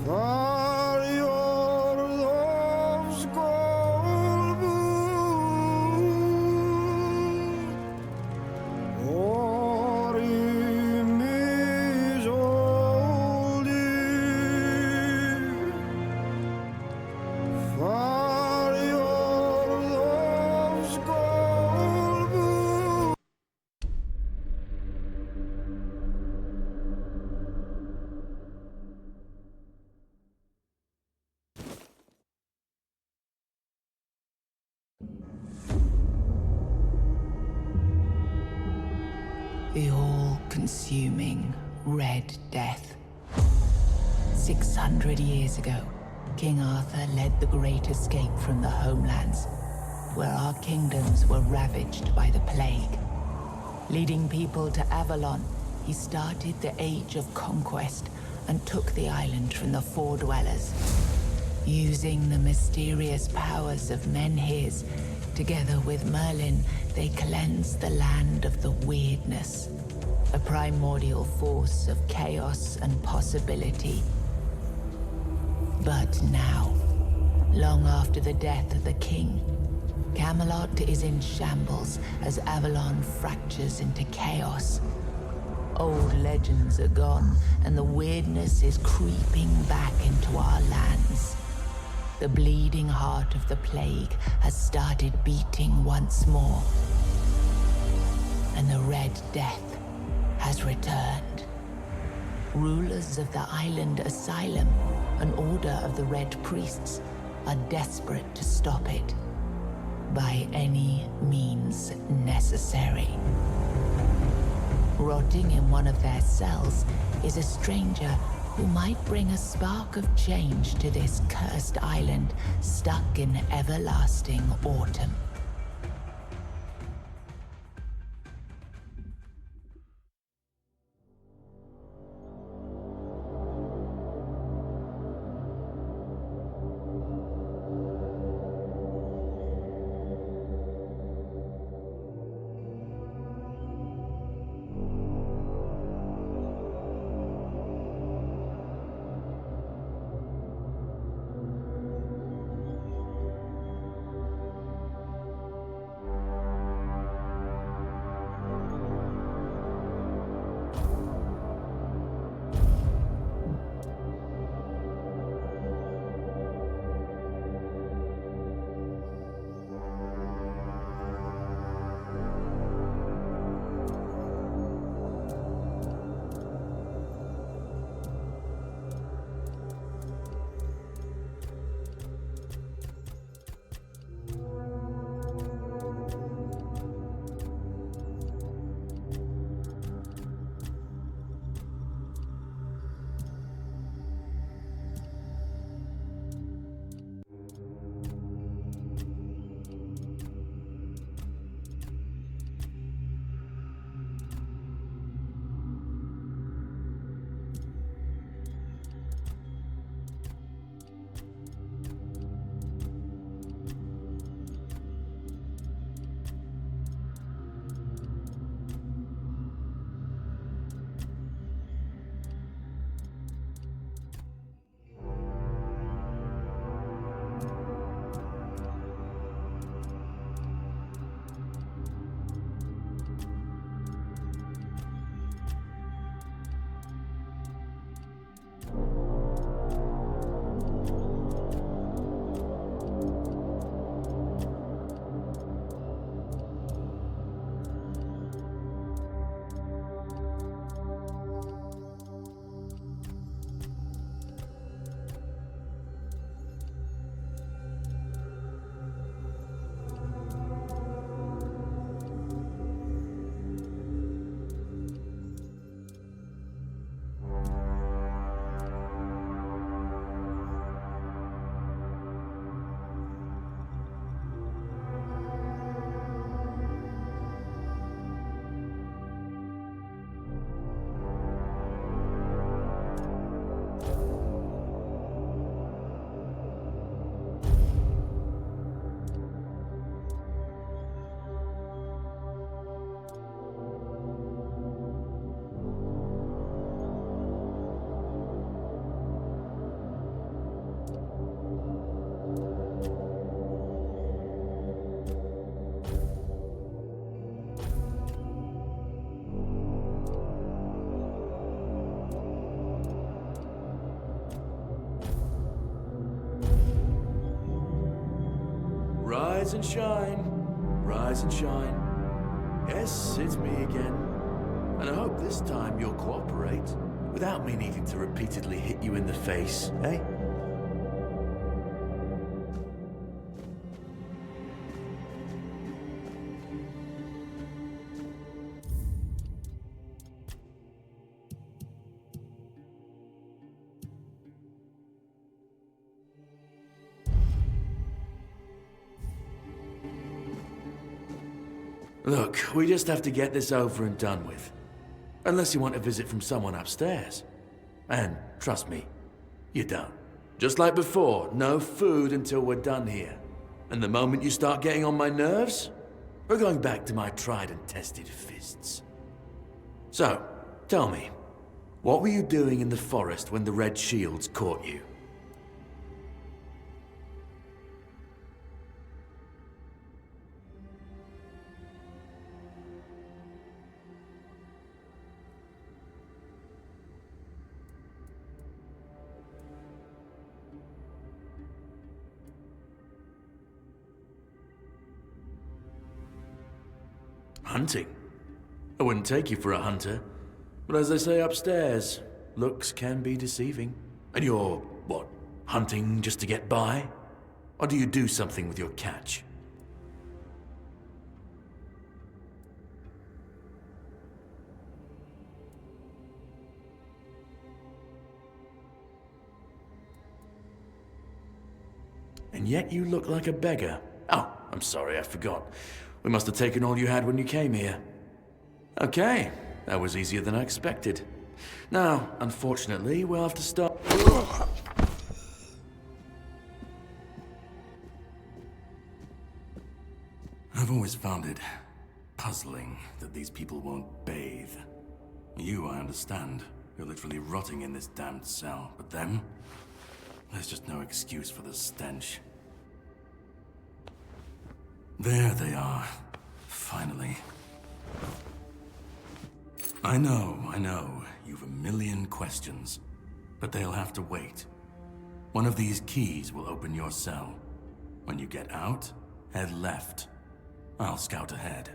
For your love's gold moon, or in his old for your love's gold moon. The all-consuming Red Death. 600 years ago, King Arthur led the Great Escape from the homelands, where our kingdoms were ravaged by the plague. Leading people to Avalon, he started the Age of Conquest and took the island from the Four Dwellers. Using the mysterious powers of Menhirs, together with Merlin, they cleansed the land of the weirdness, a primordial force of chaos and possibility. But now, long after the death of the king, Camelot is in shambles as Avalon fractures into chaos. Old legends are gone, and the weirdness is creeping back into our lands. The bleeding heart of the plague has started beating once more, and the Red Death has returned. Rulers of the island asylum, an order of the Red Priests, are desperate to stop it by any means necessary. Rotting in one of their cells is a stranger who might bring a spark of change to this cursed island stuck in everlasting autumn. Rise and shine. Rise and shine. Yes, it's me again. And I hope this time you'll cooperate without me needing to repeatedly hit you in the face, eh? Look, we just have to get this over and done with. Unless you want a visit from someone upstairs. And trust me, you don't. Just like before, no food until we're done here. And the moment you start getting on my nerves, we're going back to my tried and tested fists. So, tell me, what were you doing in the forest when the Red Shields caught you? Hunting? I wouldn't take you for a hunter. But as they say upstairs, looks can be deceiving. And you're, what, hunting just to get by? Or do you do something with your catch? And yet you look like a beggar. Oh, I'm sorry, I forgot. We must have taken all you had when you came here. Okay, that was easier than I expected. Now, unfortunately, we'll have to stop. I've always found it puzzling that these people won't bathe. You, I understand. You're literally rotting in this damned cell. But them? There's just no excuse for the stench. There they are. Finally. I know. You've a million questions. But they'll have to wait. One of these keys will open your cell. When you get out, head left. I'll scout ahead.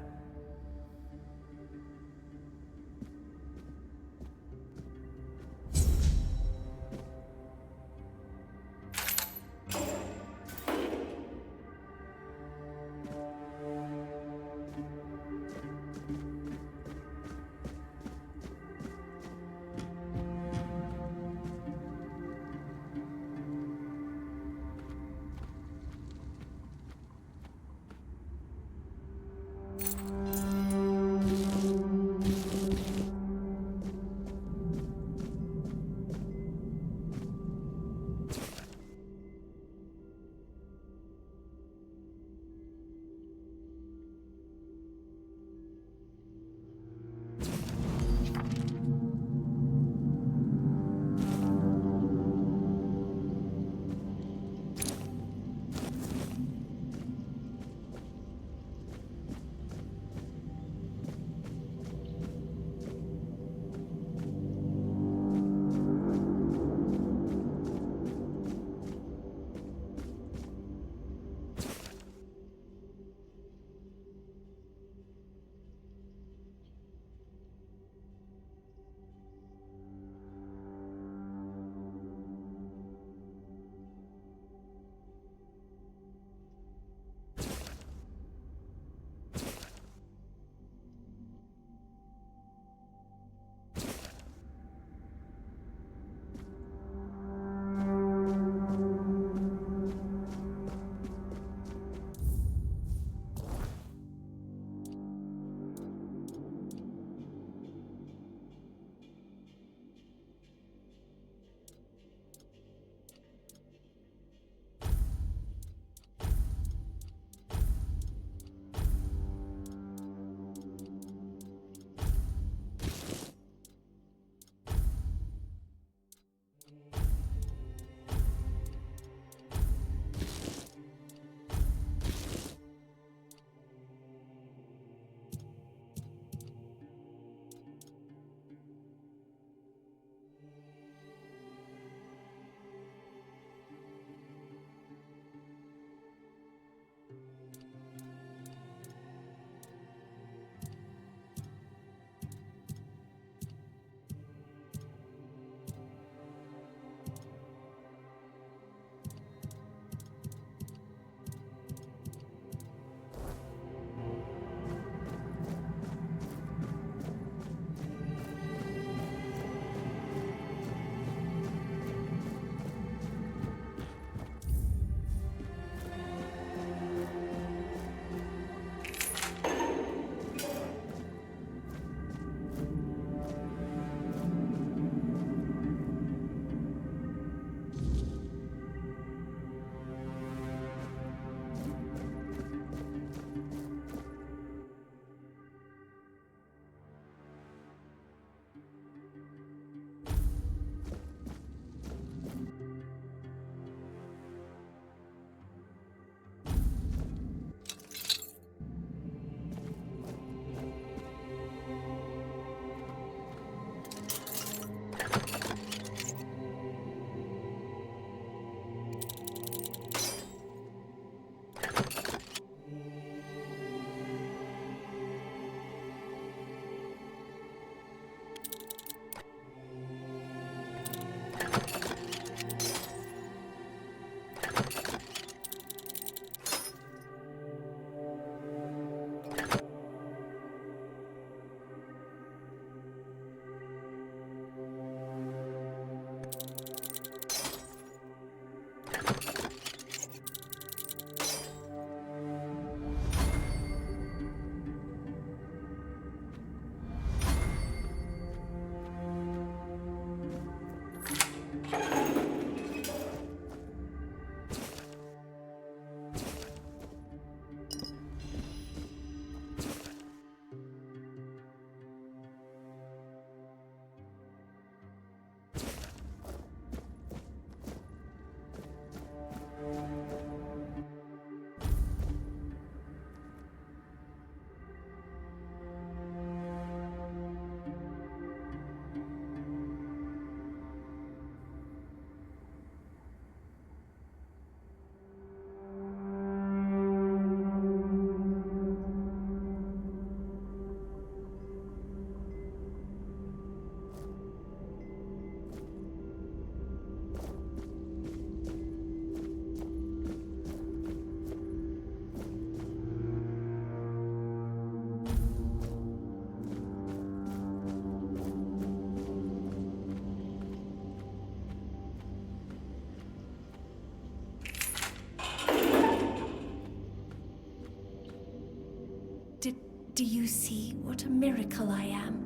Do you see what a miracle I am?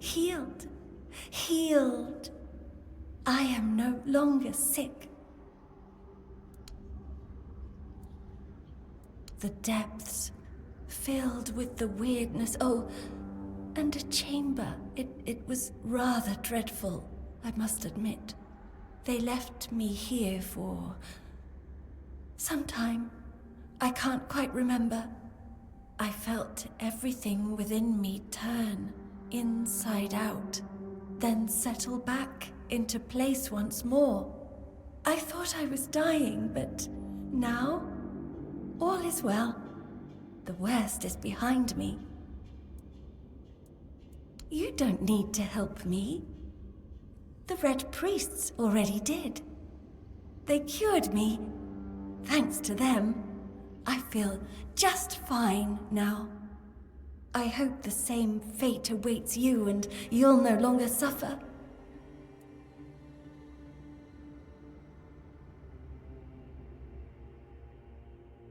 Healed. Healed. I am no longer sick. The depths, filled with the weirdness. Oh, and a chamber. It was rather dreadful, I must admit. They left me here for some time. I can't quite remember. I felt everything within me turn inside out, then settle back into place once more. I thought I was dying, but now all is well. The worst is behind me. You don't need to help me. The Red Priests already did. They cured me. Thanks to them, I feel just fine now. I hope the same fate awaits you and you'll no longer suffer.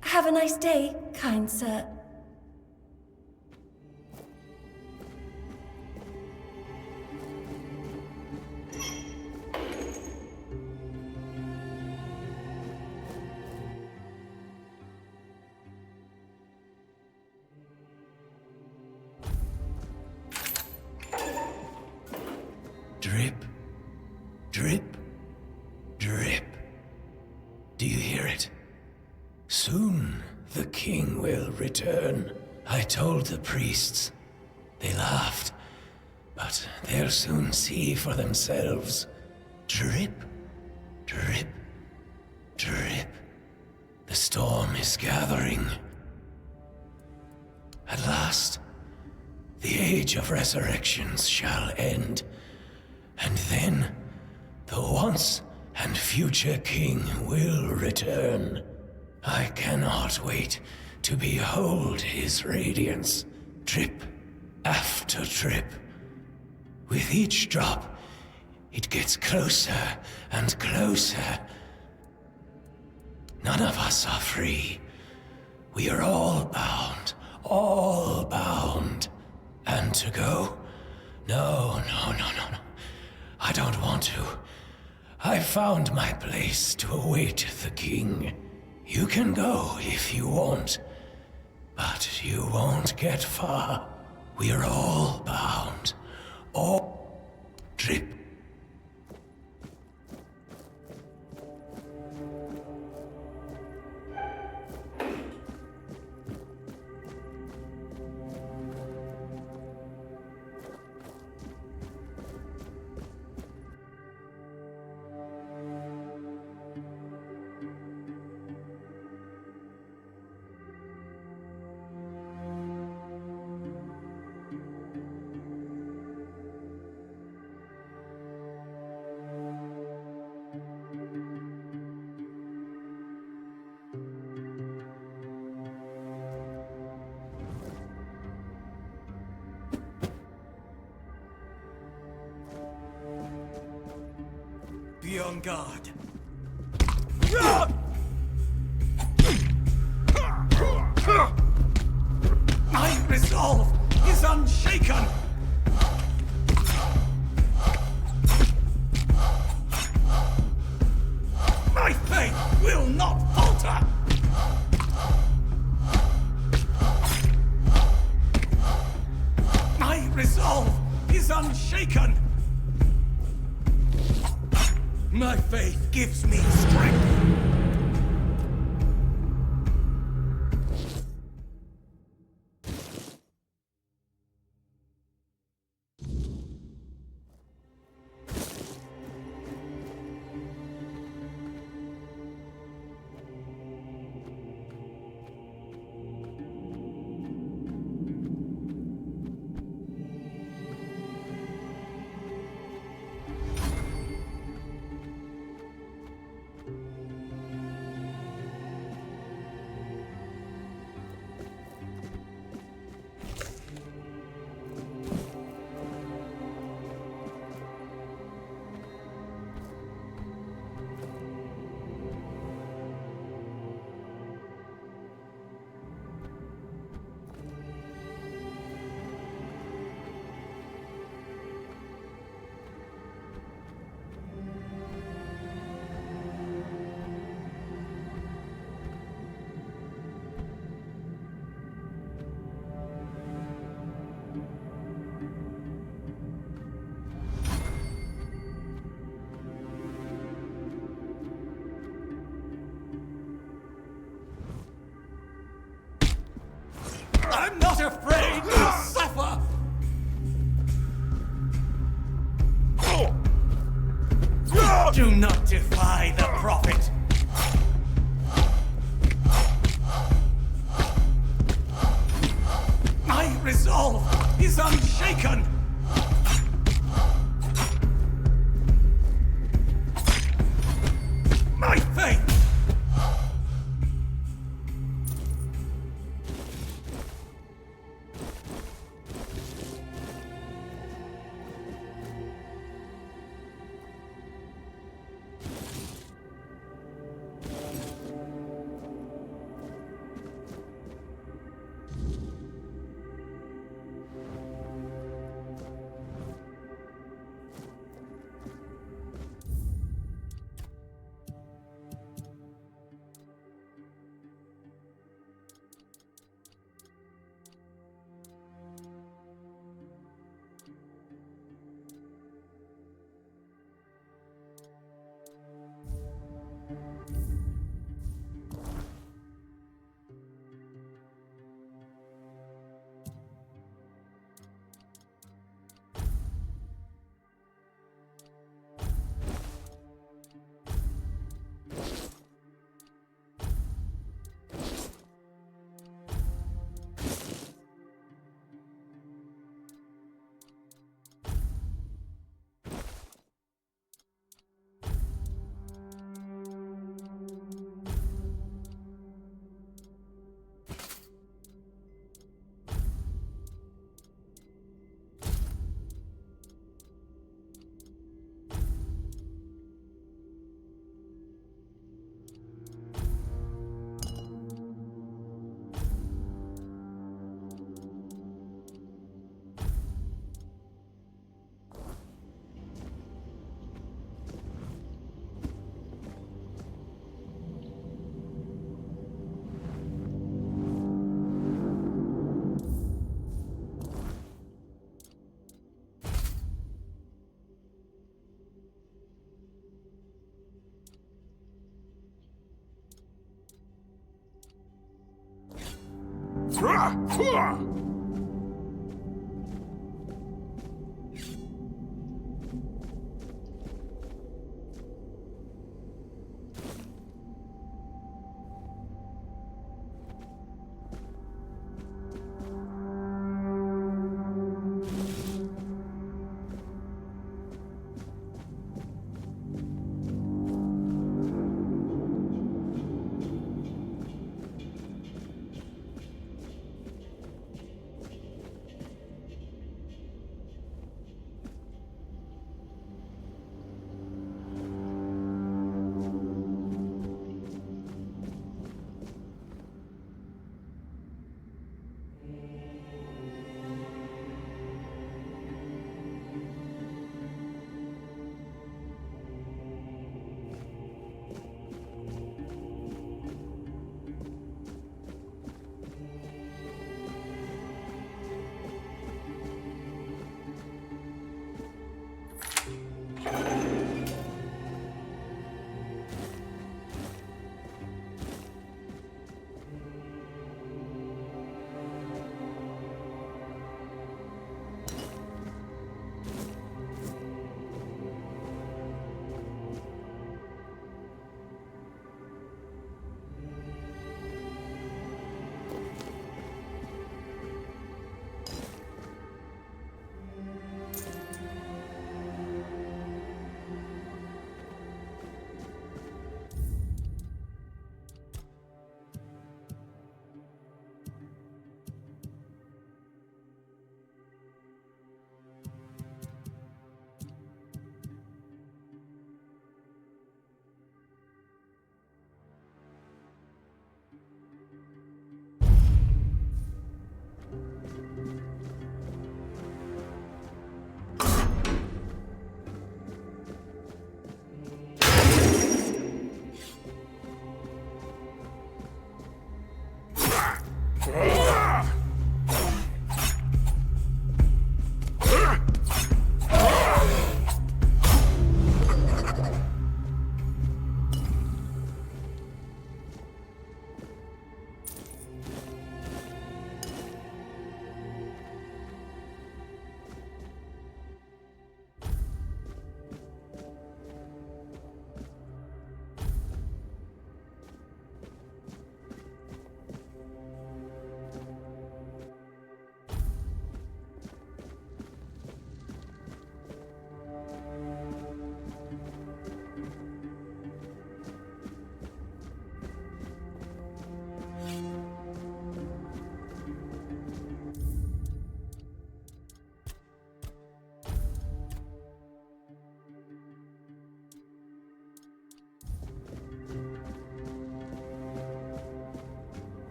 Have a nice day, kind sir. Drip, drip, drip. Do you hear it? Soon the king will return. I told the priests. They laughed, but they'll soon see for themselves. Drip, drip, drip. The storm is gathering. At last, the age of resurrections shall end. And then, the once and future king will return. I cannot wait to behold his radiance, drip after drip. With each drop, it gets closer and closer. None of us are free. We are all bound, all bound. And to go? No. I don't want to. I found my place to await the king. You can go if you want, but you won't get far. We are all bound. All drip. Be on guard. My resolve is unshaken! My faith will not falter! My resolve is unshaken! My faith gives me strength. afraid to suffer! Do not defy the prophet! My resolve is unshaken! My faith!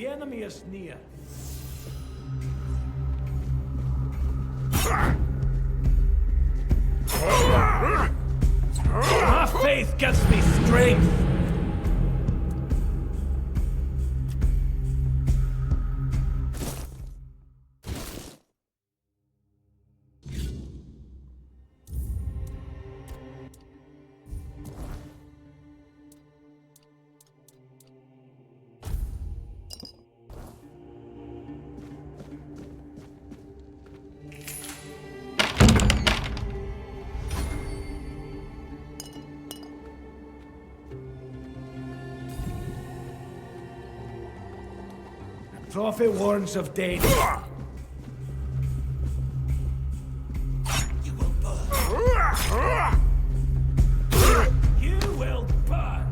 The enemy is near. My faith gives me strength. Prophet warns of danger. You will burn. You will burn.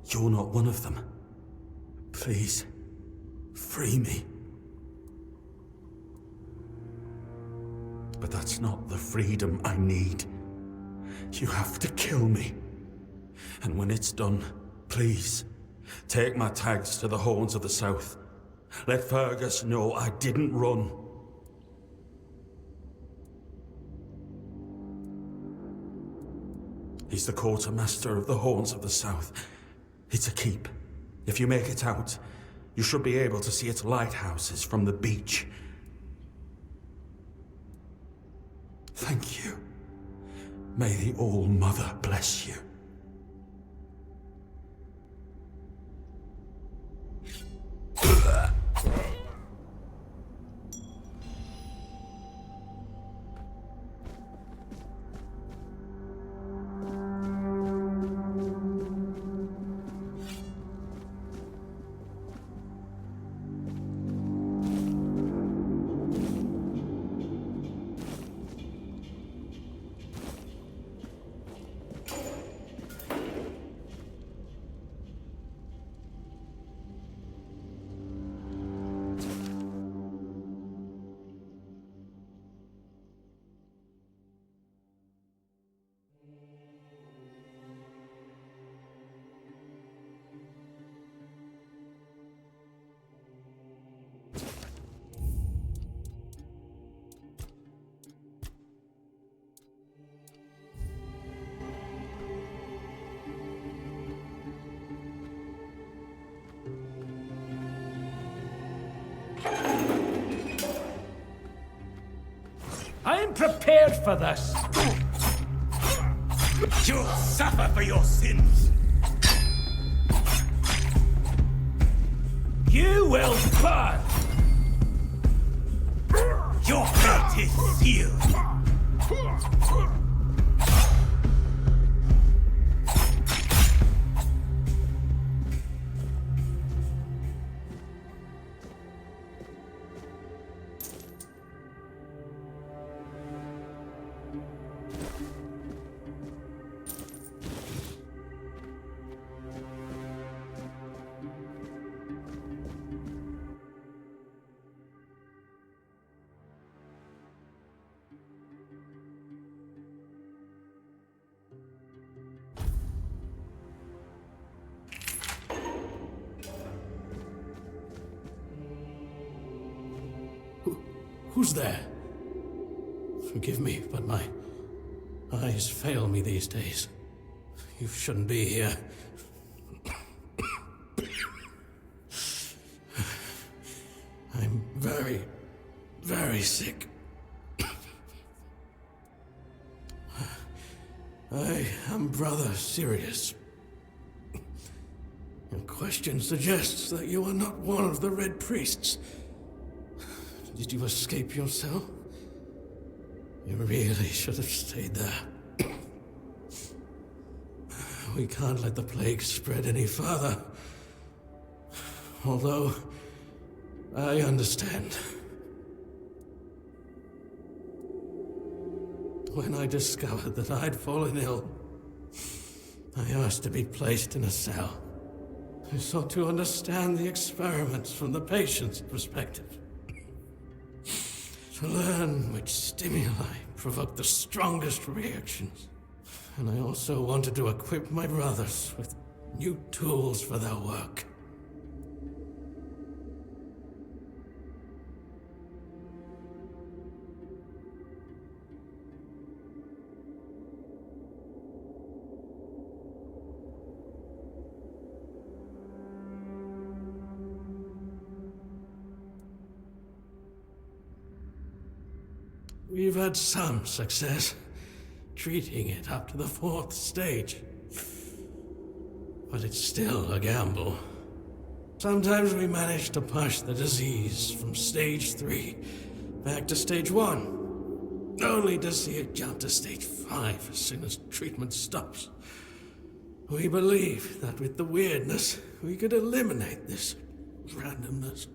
You're not one of them. Please, free me. But that's not the freedom I need. You have to kill me. And when it's done, please, take my tags to the Horns of the South. Let Fergus know I didn't run. He's the quartermaster of the Horns of the South. It's a keep. If you make it out, you should be able to see its lighthouses from the beach. Thank you. May the All-Mother bless you. prepared for this. You'll suffer for your sins. You will burn. Your fate is sealed. Who's there? Forgive me, but my eyes fail me these days. You shouldn't be here. I'm very, very sick. I am Brother Sirius. Your question suggests that you are not one of the Red Priests. Did you escape yourself? You really should have stayed there. We can't let the plague spread any further. Although, I understand. When I discovered that I'd fallen ill, I asked to be placed in a cell. I sought to understand the experiments from the patient's perspective. To learn which stimuli provoke the strongest reactions. And I also wanted to equip my brothers with new tools for their work. We've had some success treating it up to the 4th stage. But it's still a gamble. Sometimes we manage to push the disease from stage 3 back to stage 1, only to see it jump to stage 5 as soon as treatment stops. We believe that with the weirdness, we could eliminate this randomness.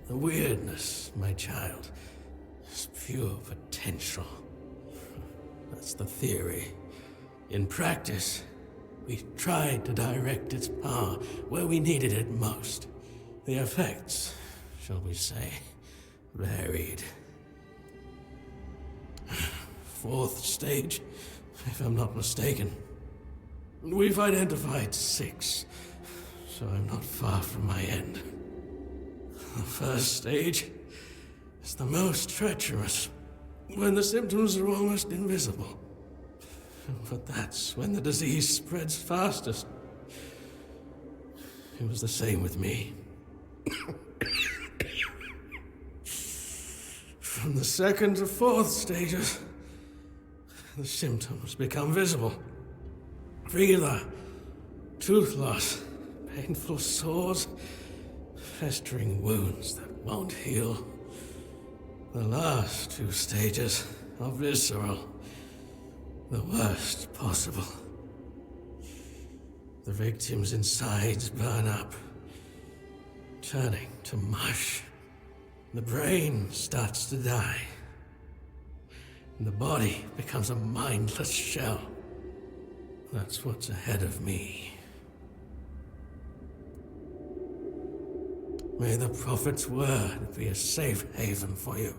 The weirdness, my child, is pure potential. That's the theory. In practice, we tried to direct its power where we needed it most. The effects, shall we say, varied. 4th stage, if I'm not mistaken. We've identified 6, so I'm not far from my end. The 1st stage is the most treacherous, when the symptoms are almost invisible. But that's when the disease spreads fastest. It was the same with me. From the second to fourth stages, the symptoms become visible. Fever, tooth loss, painful sores, festering wounds that won't heal. The last two stages are visceral, the worst possible. The victim's insides burn up, turning to mush. The brain starts to die, and the body becomes a mindless shell. That's what's ahead of me. May the Prophet's word be a safe haven for you.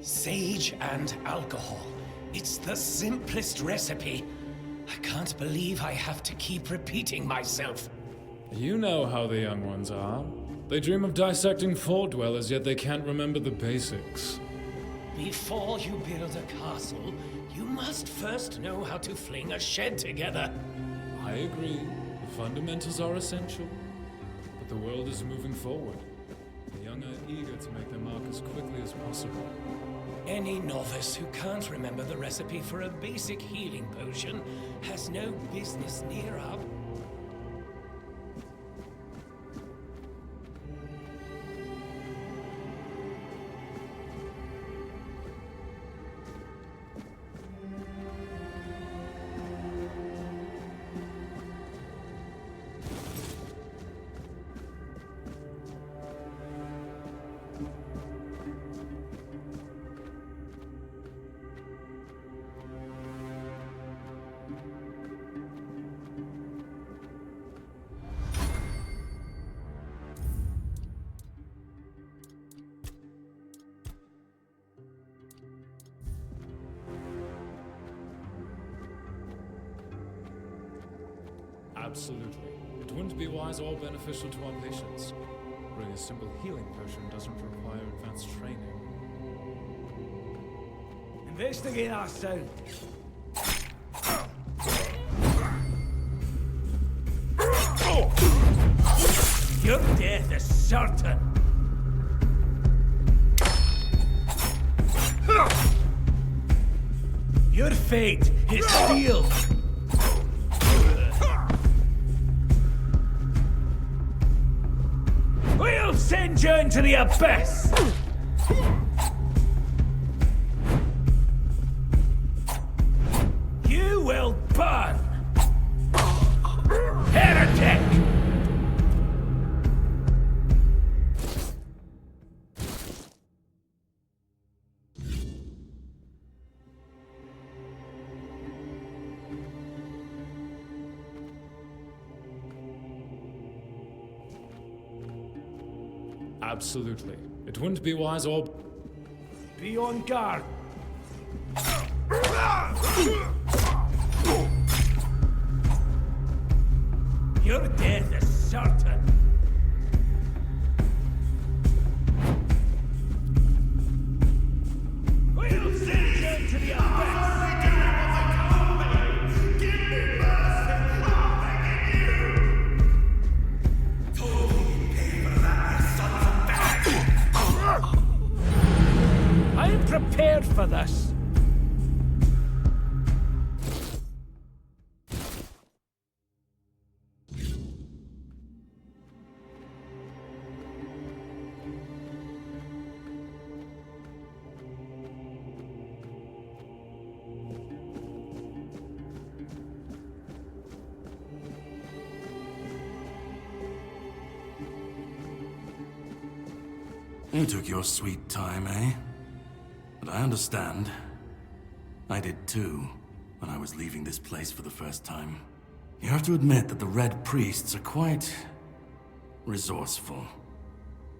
Sage and alcohol. It's the simplest recipe. I can't believe I have to keep repeating myself. You know how the young ones are. They dream of dissecting fort dwellers, yet they can't remember the basics. Before you build a castle, you must first know how to fling a shed together. I agree. The fundamentals are essential. But the world is moving forward. The young are eager to make their mark as quickly as possible. Any novice who can't remember the recipe for a basic healing potion has no business near up. Absolutely. It wouldn't be wise or beneficial to our patients. Brewing a simple healing potion doesn't require advanced training. Investigate our sound. Your death is certain. Your fate is sealed. We'll send you into the abyss. You will burn. Heretic! Absolutely. It wouldn't be wise or... Be on guard. Your death is certain. We'll send you into the abyss. I am prepared for this. You took your sweet time, eh? But I understand. I did too, when I was leaving this place for the first time. You have to admit that the Red Priests are quite... resourceful.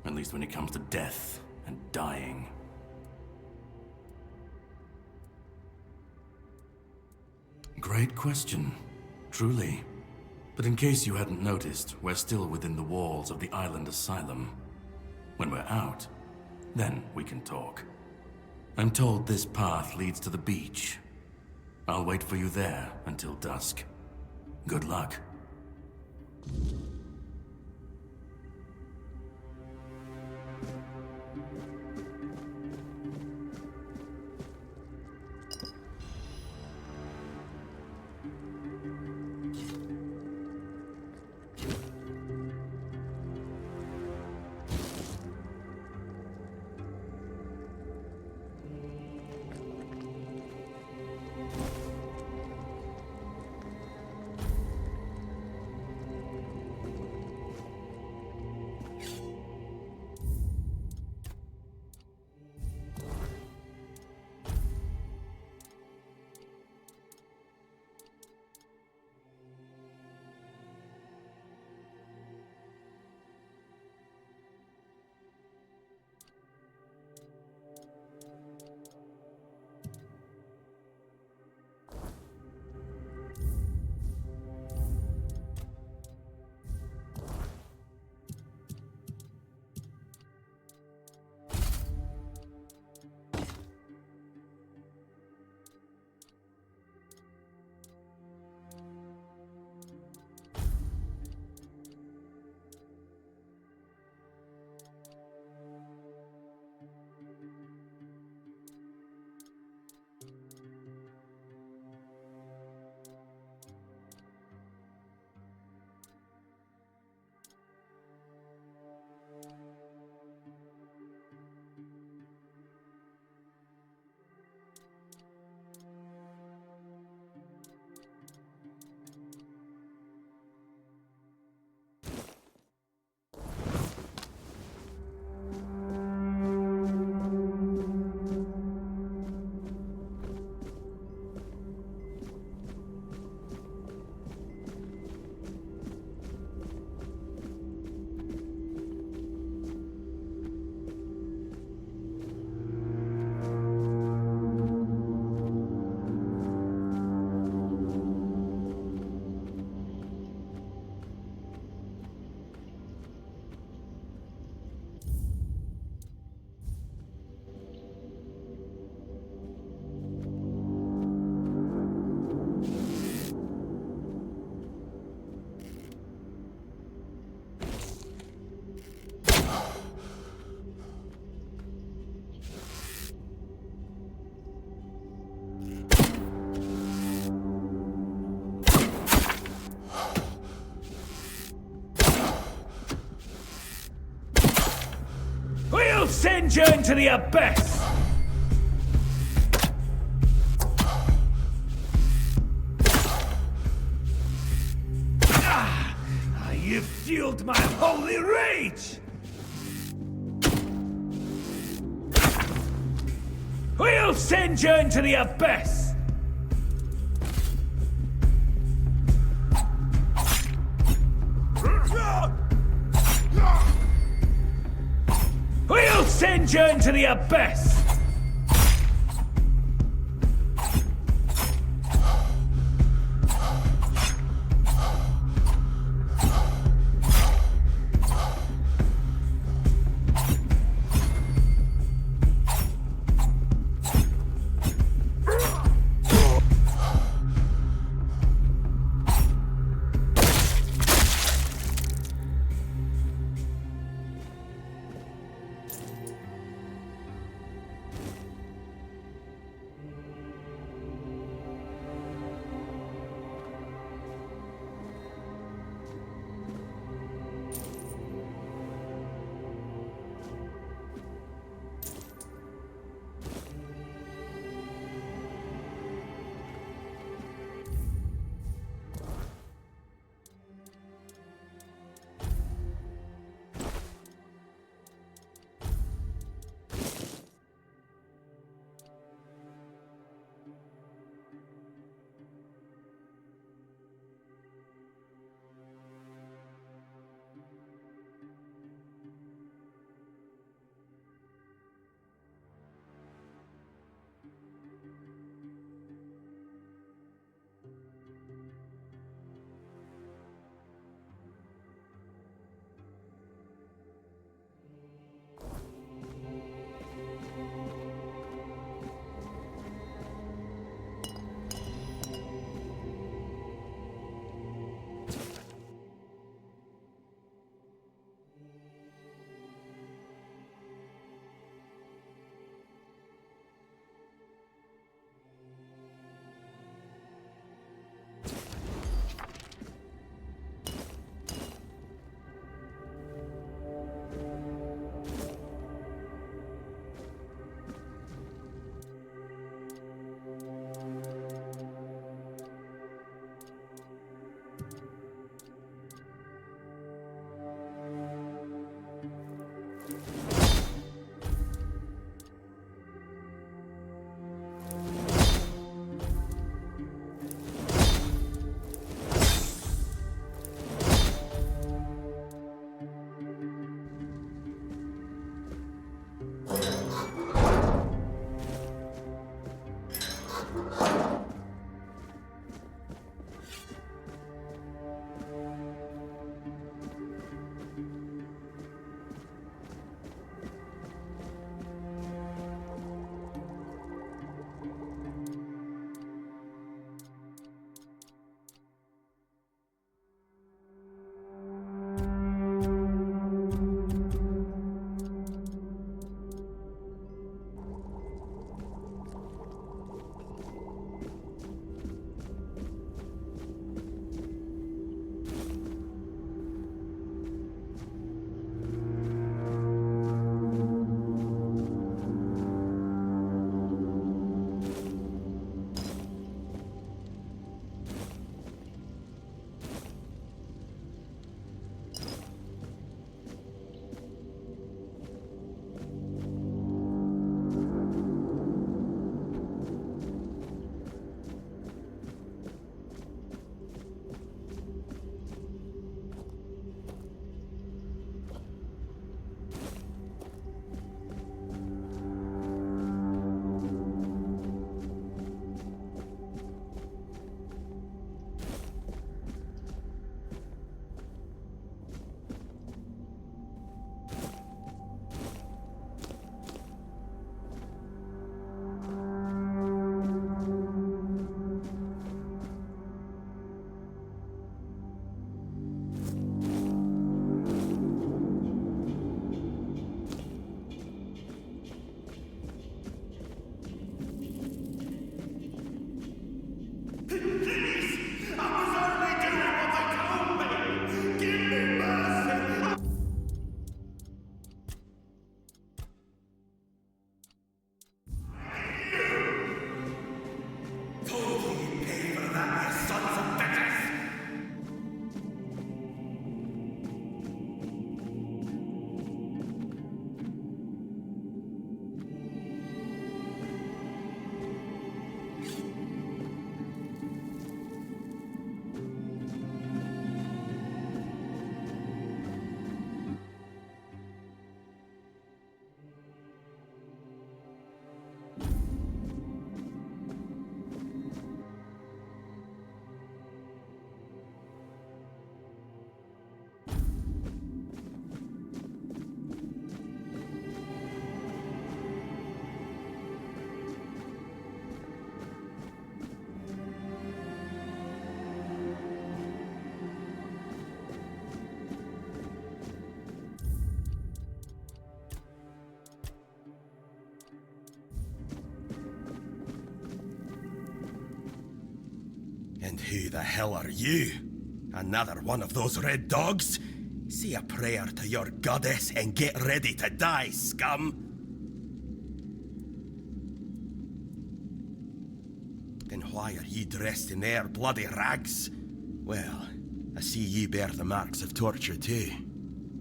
At least when it comes to death and dying. Great question, truly. But in case you hadn't noticed, we're still within the walls of the island asylum. When we're out, then we can talk. I'm told this path leads to the beach. I'll wait for you there until dusk. Good luck. send you into the abyss! You've fueled my holy rage! We'll send you into the abyss! We'll send you into the abyss! And who the hell are you? Another one of those red dogs? Say a prayer to your goddess and get ready to die, scum! Then why are you dressed in their bloody rags? Well, I see you bear the marks of torture too.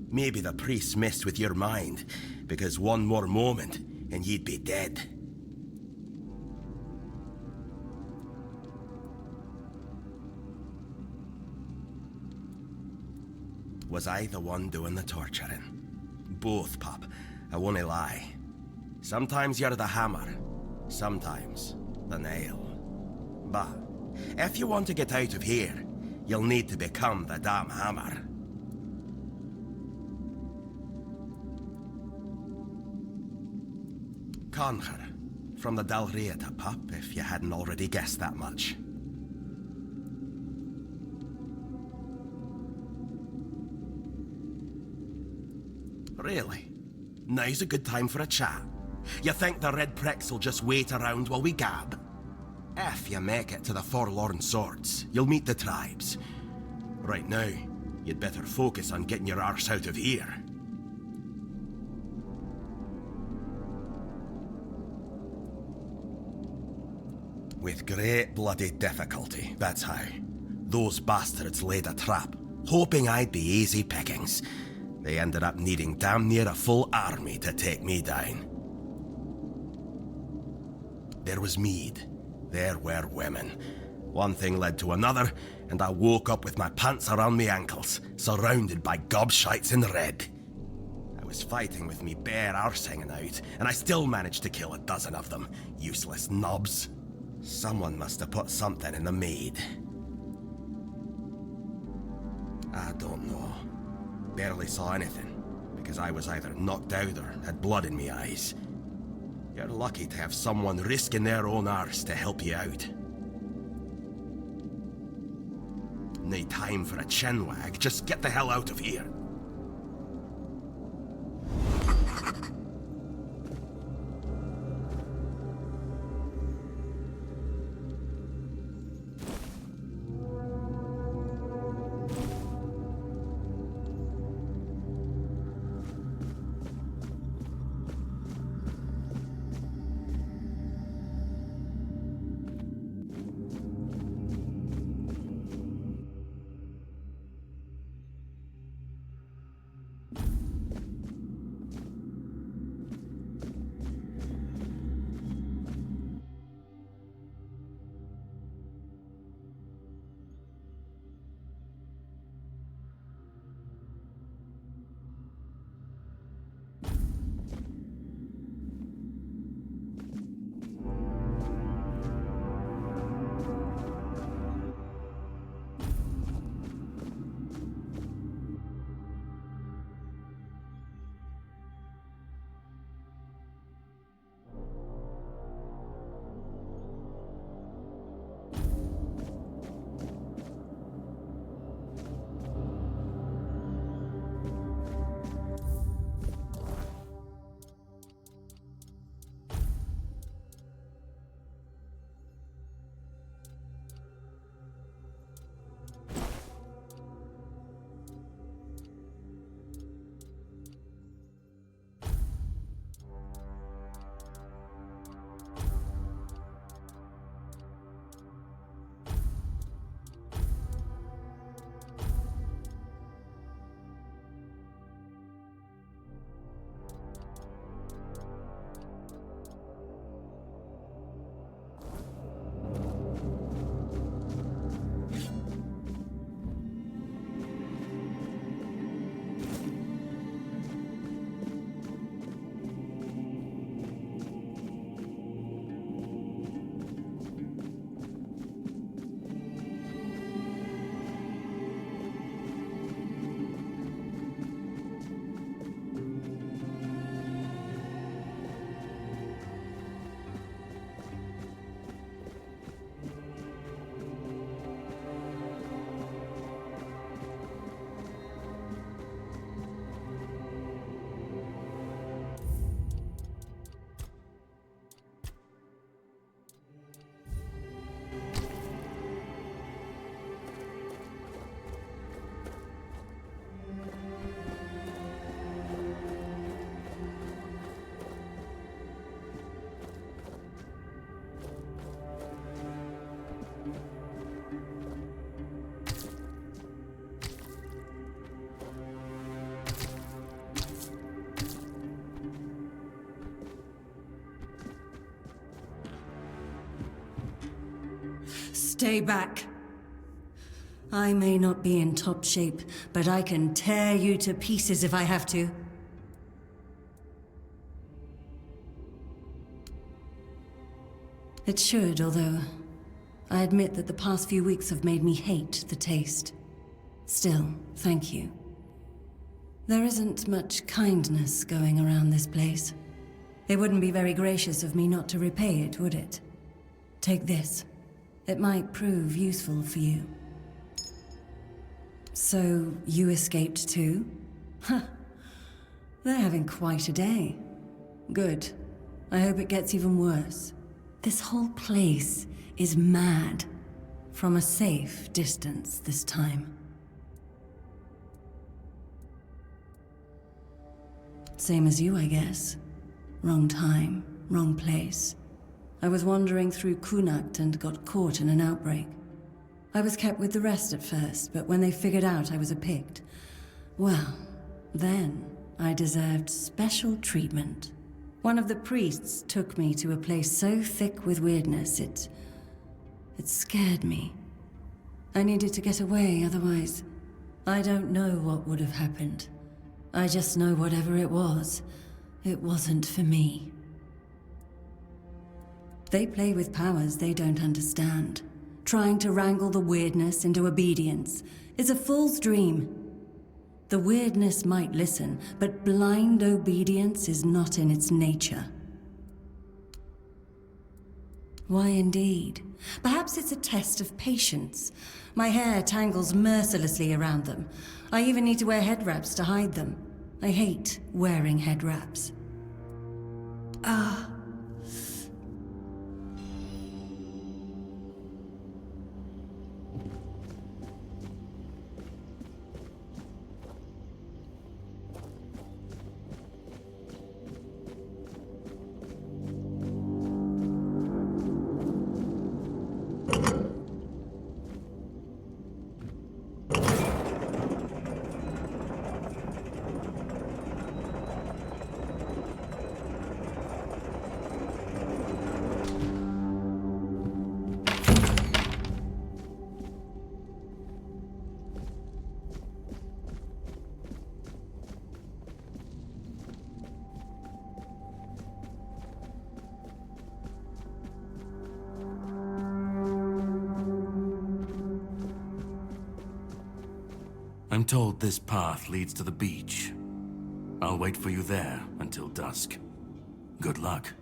Maybe the priest messed with your mind, because one more moment and you'd be dead. Was I the one doing the torturing? Both, pup. I won't lie. Sometimes you're the hammer, sometimes the nail. But if you want to get out of here, you'll need to become the damn hammer. Conquer, from the Dalriata, pup, if you hadn't already guessed that much. Really? Now's a good time for a chat. You think the red pricks will just wait around while we gab? If you make it to the Forlorn Swords, you'll meet the tribes. Right now, you'd better focus on getting your arse out of here. With great bloody difficulty, that's how. Those bastards laid a trap, hoping I'd be easy pickings. They ended up needing damn near a full army to take me down. There was mead. There were women. One thing led to another, and I woke up with my pants around my ankles, surrounded by gobshites in red. I was fighting with me bare arse hanging out, and I still managed to kill a dozen of them. Useless knobs. Someone must have put something in the mead. I don't know. Barely saw anything, because I was either knocked out or had blood in me eyes. You're lucky to have someone risking their own arse to help you out. No time for a chinwag, just get the hell out of here. Stay back. I may not be in top shape, but I can tear you to pieces if I have to. It should, although I admit that the past few weeks have made me hate the taste. Still, thank you. There isn't much kindness going around this place. It wouldn't be very gracious of me not to repay it, would it? Take this. It might prove useful for you. So, you escaped too? Huh. They're having quite a day. Good. I hope it gets even worse. This whole place is mad. From a safe distance this time. Same as you, I guess. Wrong time, wrong place. I was wandering through Kunakt and got caught in an outbreak. I was kept with the rest at first, but when they figured out I was a Pict, well, then I deserved special treatment. One of the priests took me to a place so thick with weirdness, it scared me. I needed to get away, otherwise, I don't know what would have happened. I just know whatever it wasn't for me. They play with powers they don't understand. Trying to wrangle the weirdness into obedience is a fool's dream. The weirdness might listen, but blind obedience is not in its nature. Why indeed? Perhaps it's a test of patience. My hair tangles mercilessly around them. I even need to wear head wraps to hide them. I hate wearing head wraps. I'm told this path leads to the beach. I'll wait for you there until dusk. Good luck.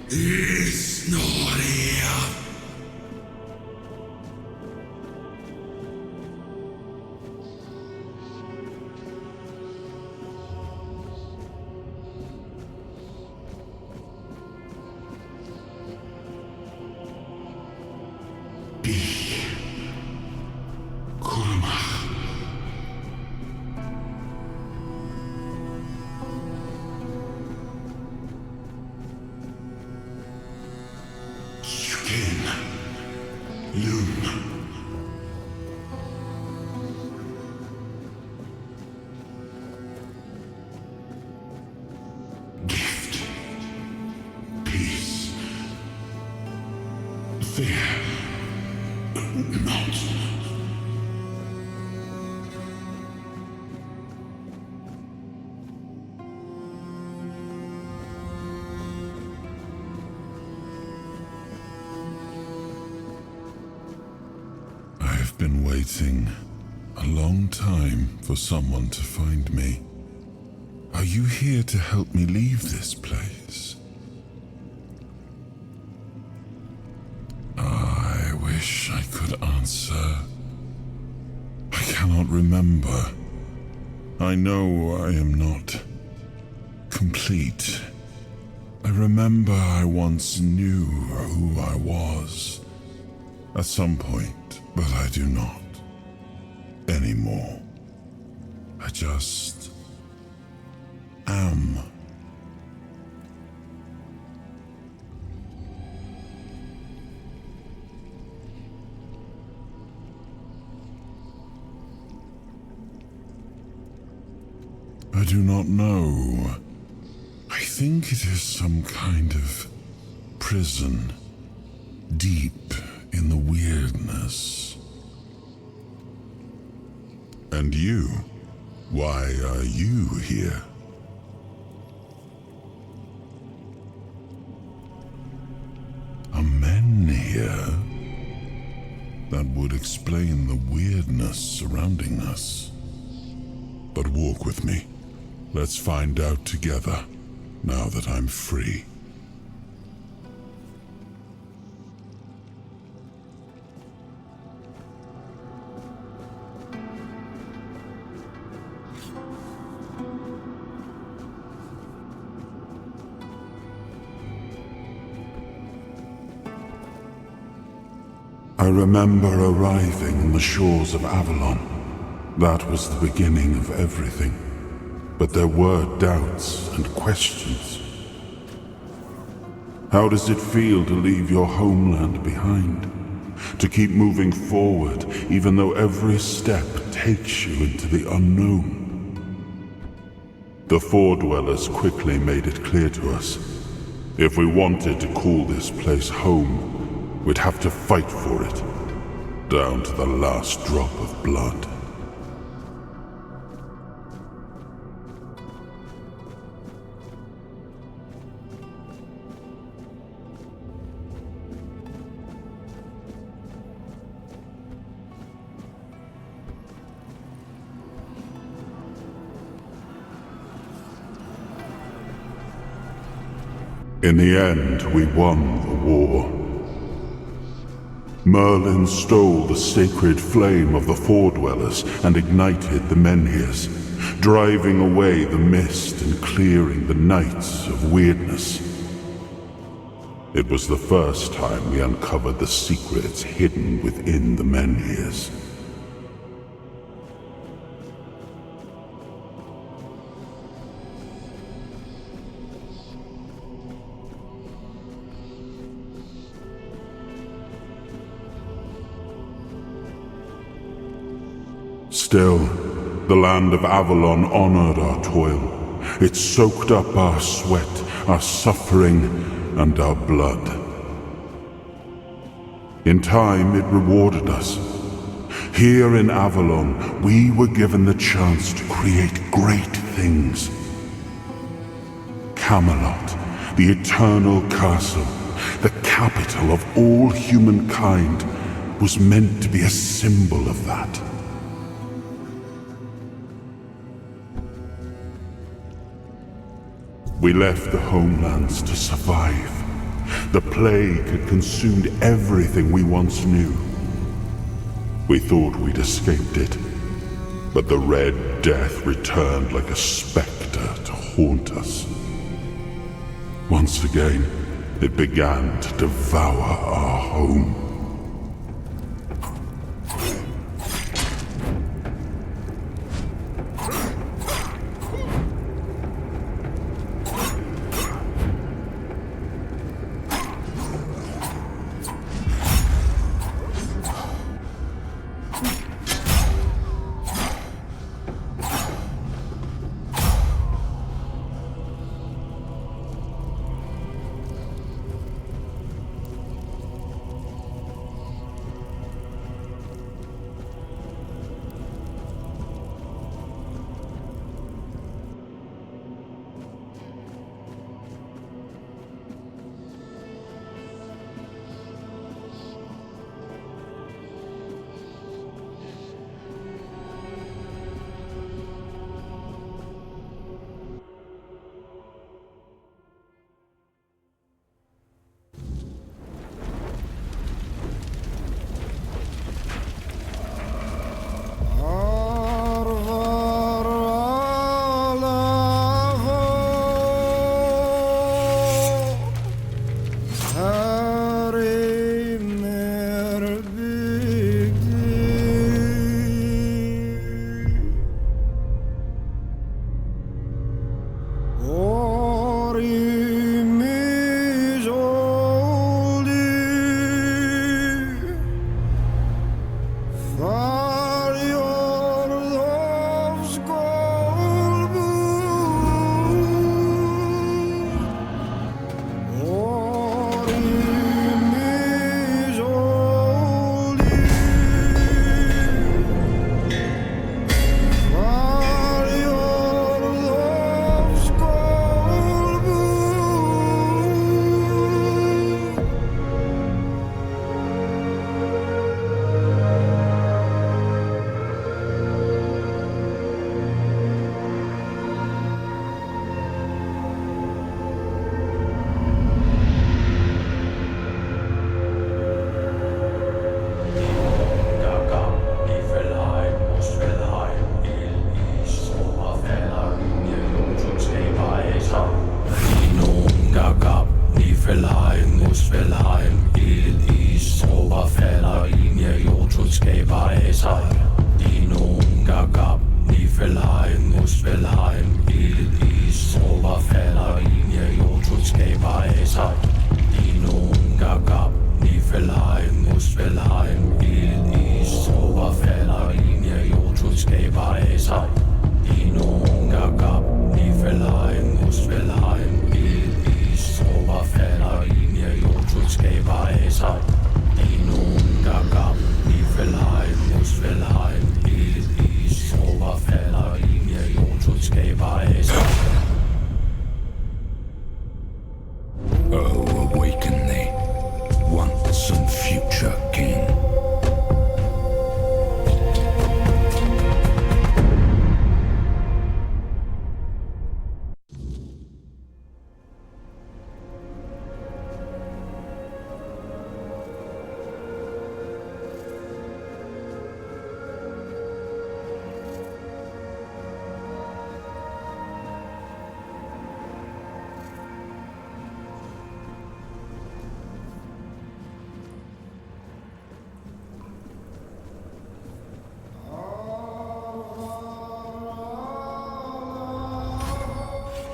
It's not here. I've been waiting a long time for someone to find me. Are you here to help me leave this place? I wish I could answer. I cannot remember. I know I am not complete. I remember I once knew who I was at some point, but I do not anymore. I just am. I do not know. I think it is some kind of prison, deep in the weirdness. And you? Why are you here? Are men here? That would explain the weirdness surrounding us. But walk with me. Let's find out together, now that I'm free. I remember arriving on the shores of Avalon. That was the beginning of everything. But there were doubts and questions. How does it feel to leave your homeland behind? To keep moving forward, even though every step takes you into the unknown? The Four Dwellers quickly made it clear to us. If we wanted to call this place home, we'd have to fight for it, down to the last drop of blood. In the end, we won the war. Merlin stole the sacred flame of the Four Dwellers and ignited the menhirs, driving away the mist and clearing the nights of weirdness. It was the first time we uncovered the secrets hidden within the menhirs. Still, the land of Avalon honored our toil. It soaked up our sweat, our suffering, and our blood. In time, it rewarded us. Here in Avalon, we were given the chance to create great things. Camelot, the eternal castle, the capital of all humankind, was meant to be a symbol of that. We left the homelands to survive. The plague had consumed everything we once knew. We thought we'd escaped it, but the Red Death returned like a specter to haunt us. Once again, it began to devour our home. Niflheim, Muspelheim, Is, Oberfäller, Linie, Jotutsgeber, Esheit, Dinung, Gagab, Niflheim, Muspelheim, Is, Oberfäller, Linie, Jotutsgeber, Esheit, Dinung, Gagab, Niflheim, Muspelheim, Is, Oberfäller, Linie, Jotutsgeber, Esheit, Dinung, Gagab, Niflheim, Muspelheim, Is, Oberfäller, Linie, Jotutsgeber, Esheit. Oh, awaken thee, once and future king.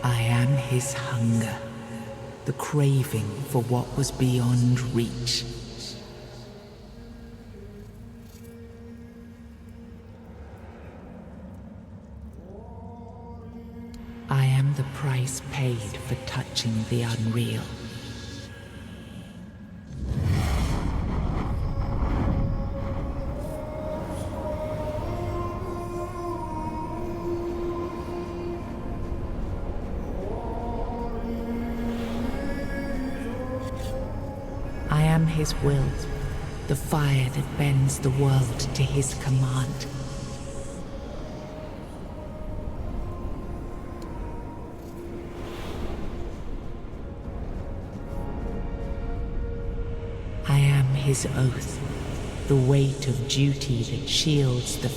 I am his hunger, the craving for what was beyond reach. I am the price paid for touching the unreal. I am his will, the fire that bends the world to his command. I am his oath, the weight of duty that shields the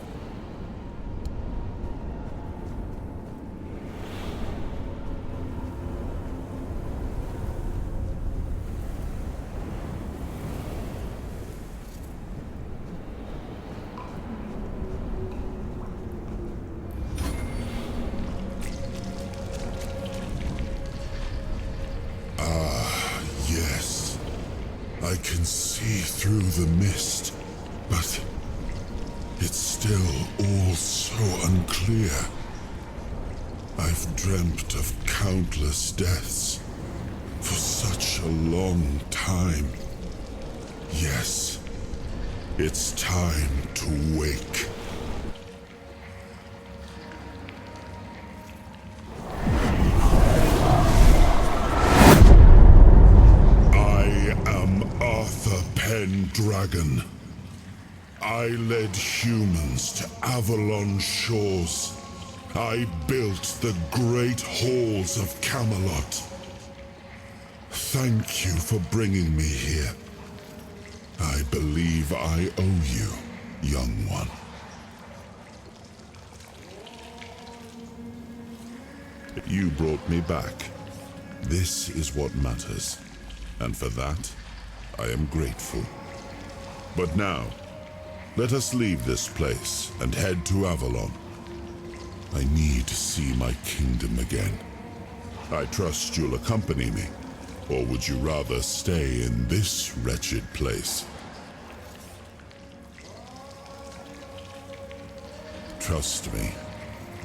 Yes, I can see through the mist, but it's still all so unclear. I've dreamt of countless deaths for such a long time. Yes, it's time to wake. Dragon. I led humans to Avalon shores. I built the great halls of Camelot. Thank you for bringing me here. I believe I owe you, young one. You brought me back. This is what matters. And for that, I am grateful. But now, let us leave this place and head to Avalon. I need to see my kingdom again. I trust you'll accompany me, or would you rather stay in this wretched place? Trust me,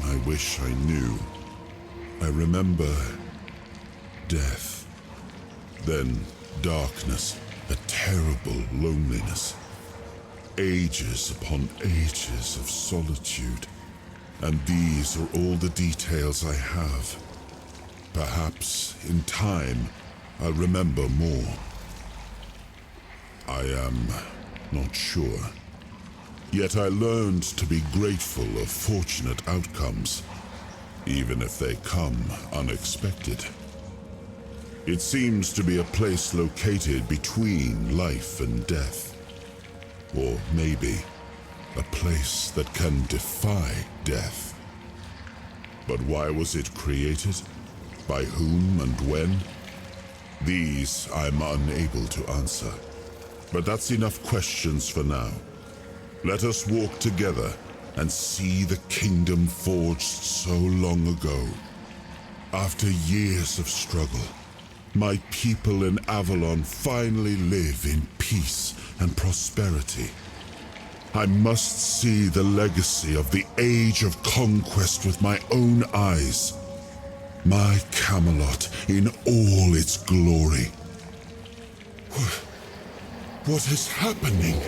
I wish I knew. I remember death, then darkness, a terrible loneliness. Ages upon ages of solitude. And these are all the details I have. Perhaps, in time, I'll remember more. I am not sure. Yet I learned to be grateful of fortunate outcomes, even if they come unexpected. It seems to be a place located between life and death. Or maybe a place that can defy death. But why was it created? By whom and when? These I'm unable to answer. But that's enough questions for now. Let us walk together and see the kingdom forged so long ago. After years of struggle, my people in Avalon finally live in peace and prosperity. I must see the legacy of the Age of Conquest with my own eyes. My Camelot in all its glory. What is happening?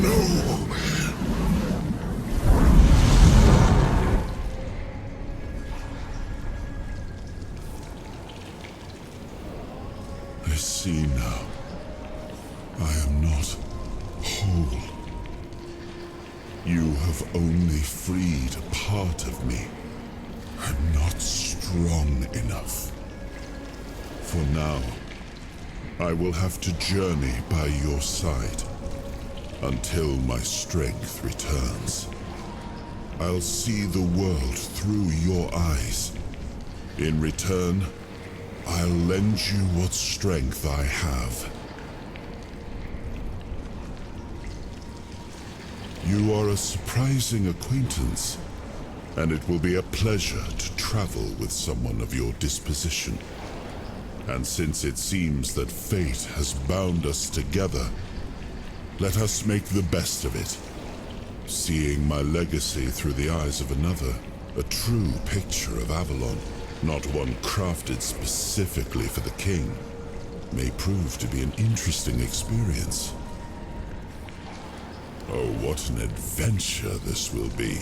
No! I see now. I am not whole. You have only freed a part of me. I'm not strong enough. For now, I will have to journey by your side until my strength returns. I'll see the world through your eyes. In return, I'll lend you what strength I have. You are a surprising acquaintance, and it will be a pleasure to travel with someone of your disposition. And since it seems that fate has bound us together, let us make the best of it. Seeing my legacy through the eyes of another, a true picture of Avalon, not one crafted specifically for the king, may prove to be an interesting experience. Oh, what an adventure this will be.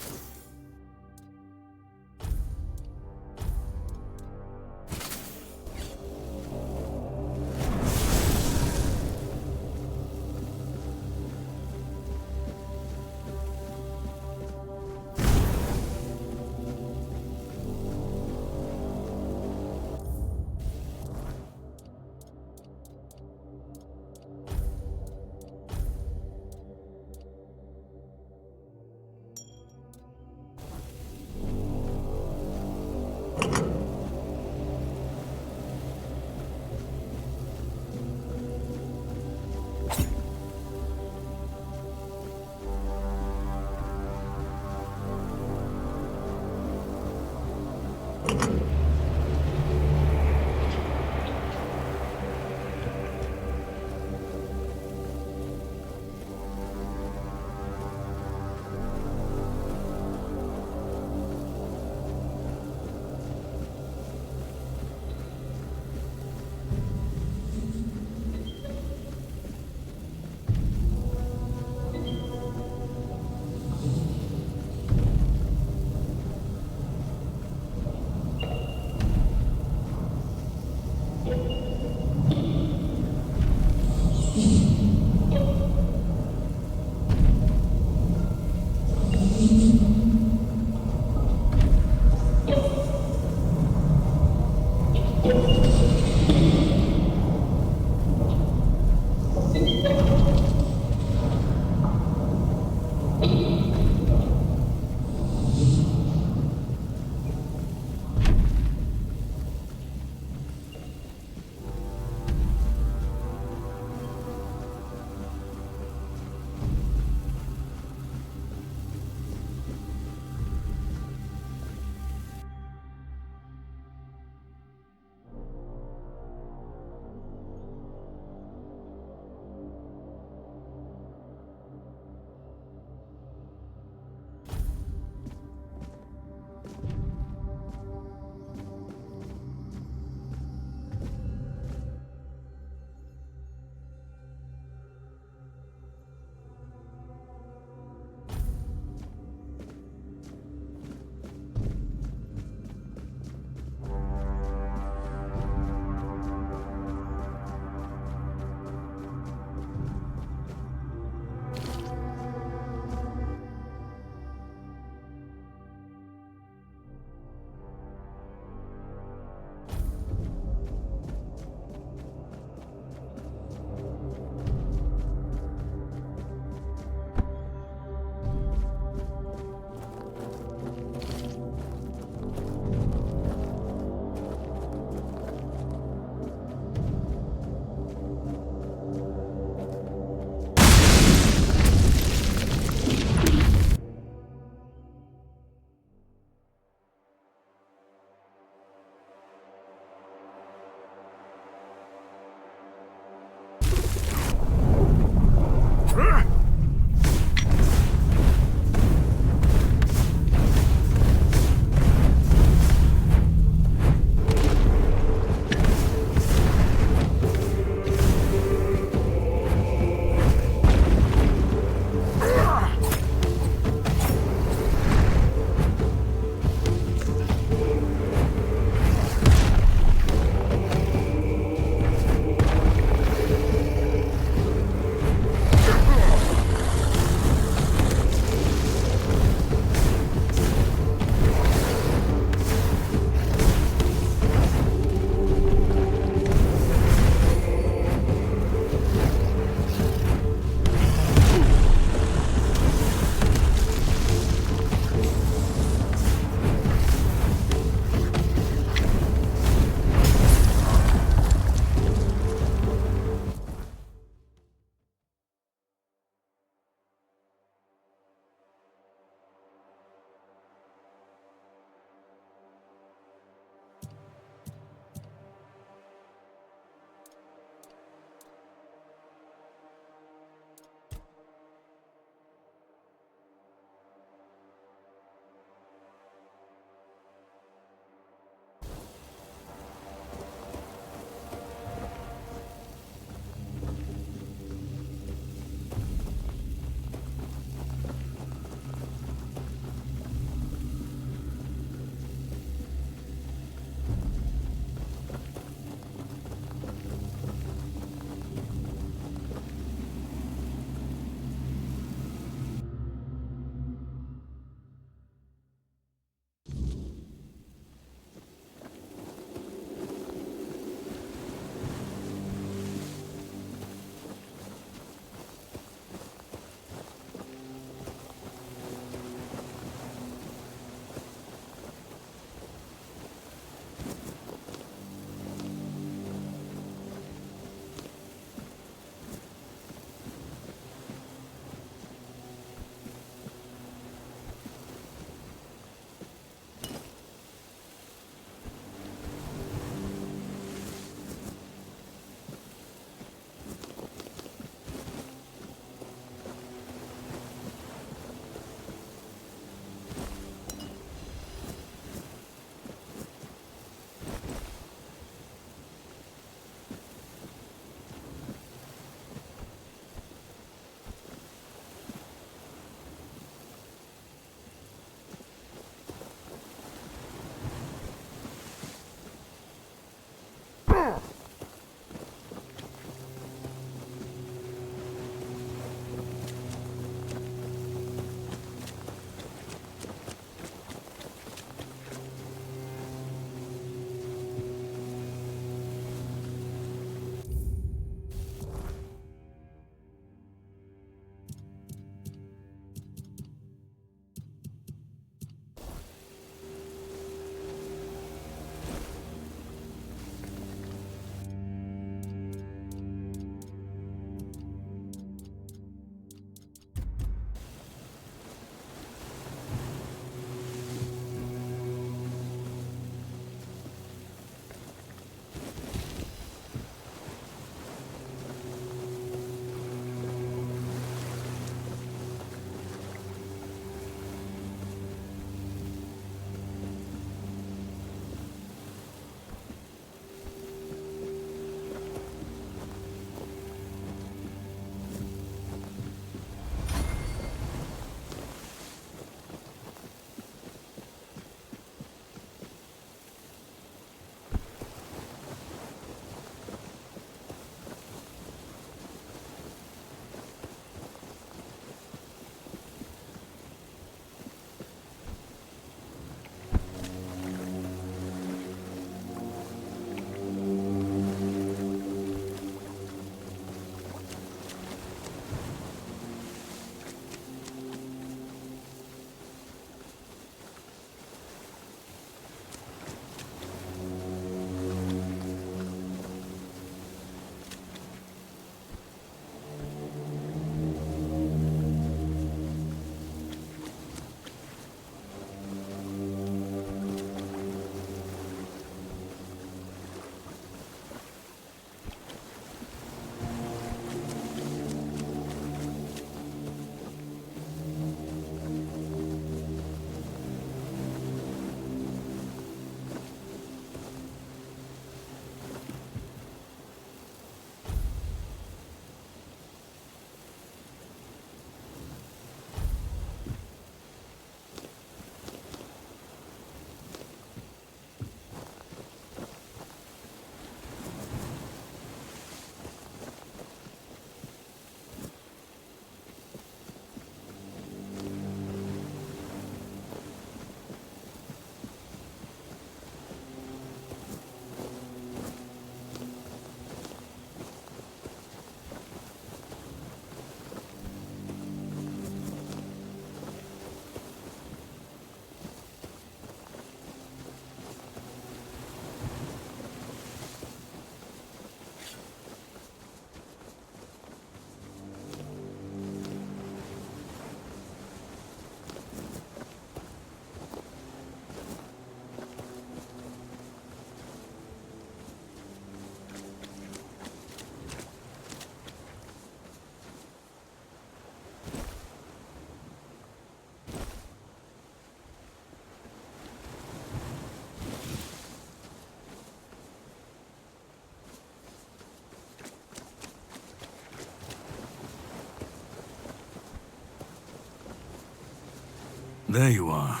There you are.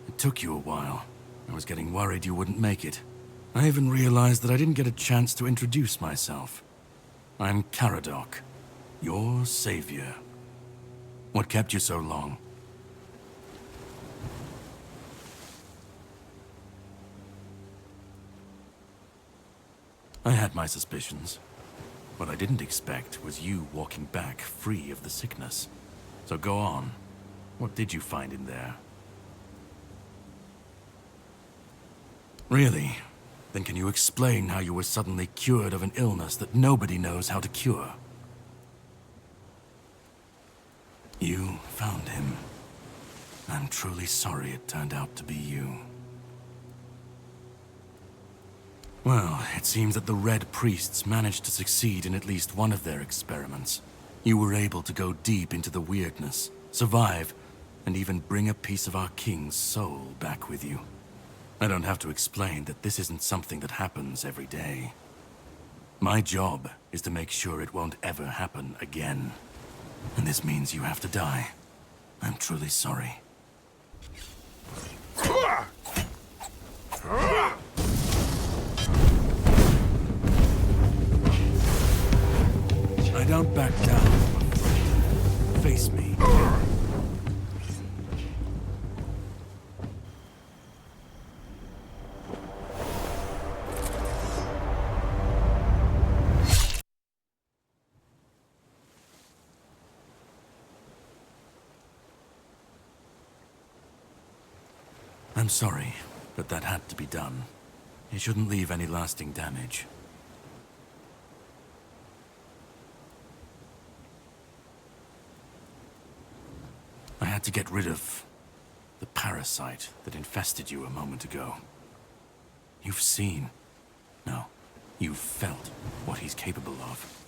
It took you a while. I was getting worried you wouldn't make it. I even realized that I didn't get a chance to introduce myself. I'm Caradoc, your savior. What kept you so long? I had my suspicions. What I didn't expect was you walking back free of the sickness. So go on. What did you find in there? Really? Then can you explain how you were suddenly cured of an illness that nobody knows how to cure? You found him. I'm truly sorry it turned out to be you. Well, it seems that the Red Priests managed to succeed in at least one of their experiments. You were able to go deep into the weirdness, survive, and even bring a piece of our king's soul back with you. I don't have to explain that this isn't something that happens every day. My job is to make sure it won't ever happen again. And this means you have to die. I'm truly sorry. I don't back down. Face me. I'm sorry, but that had to be done. It shouldn't leave any lasting damage. I had to get rid of the parasite that infested you a moment ago. You've seen, no, you've felt what he's capable of.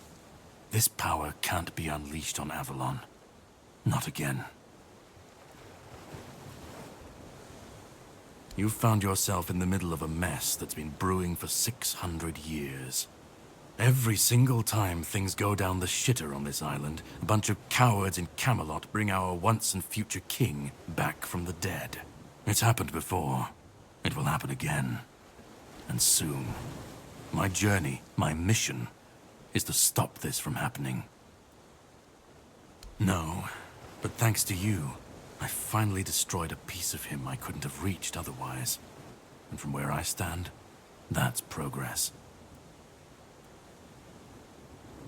This power can't be unleashed on Avalon. Not again. You've found yourself in the middle of a mess that's been brewing for 600 years. Every single time things go down the shitter on this island, a bunch of cowards in Camelot bring our once and future king back from the dead. It's happened before. It will happen again. And soon. My journey, my mission, is to stop this from happening. No, but thanks to you, I finally destroyed a piece of him I couldn't have reached otherwise. And from where I stand, that's progress.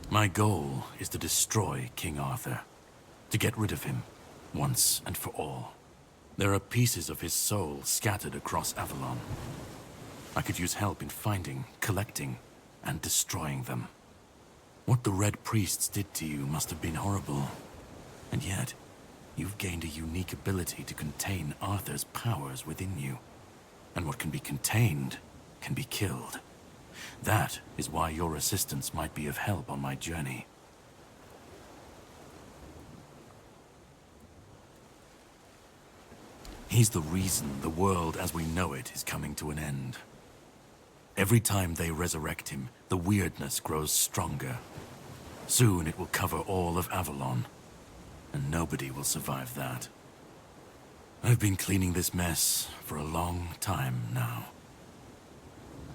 My goal is to destroy King Arthur, to get rid of him, once and for all. There are pieces of his soul scattered across Avalon. I could use help in finding, collecting, and destroying them. What the Red Priests did to you must have been horrible. And yet, you've gained a unique ability to contain Arthur's powers within you. And what can be contained can be killed. That is why your assistance might be of help on my journey. He's the reason the world as we know it is coming to an end. Every time they resurrect him, the weirdness grows stronger. Soon it will cover all of Avalon, and nobody will survive that. I've been cleaning this mess for a long time now.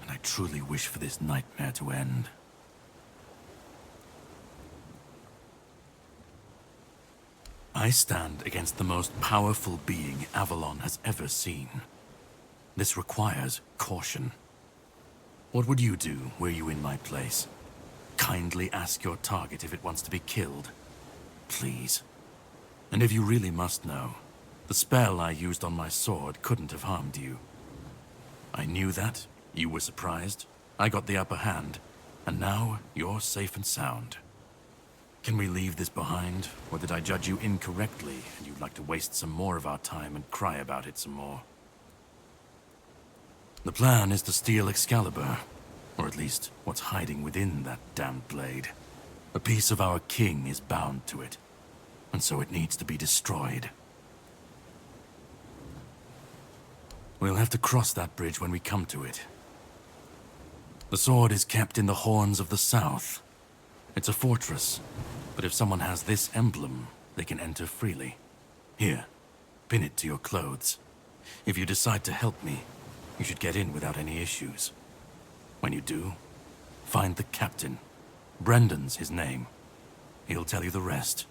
And I truly wish for this nightmare to end. I stand against the most powerful being Avalon has ever seen. This requires caution. What would you do were you in my place? Kindly ask your target if it wants to be killed. Please. And if you really must know, the spell I used on my sword couldn't have harmed you. I knew that. You were surprised. I got the upper hand. And now, you're safe and sound. Can we leave this behind? Or did I judge you incorrectly, and you'd like to waste some more of our time and cry about it some more? The plan is to steal Excalibur. Or at least, what's hiding within that damned blade. A piece of our king is bound to it. And so it needs to be destroyed. We'll have to cross that bridge when we come to it. The sword is kept in the Horns of the South. It's a fortress, but if someone has this emblem, they can enter freely. Here, pin it to your clothes. If you decide to help me, you should get in without any issues. When you do, find the captain. Brendan's his name. He'll tell you the rest.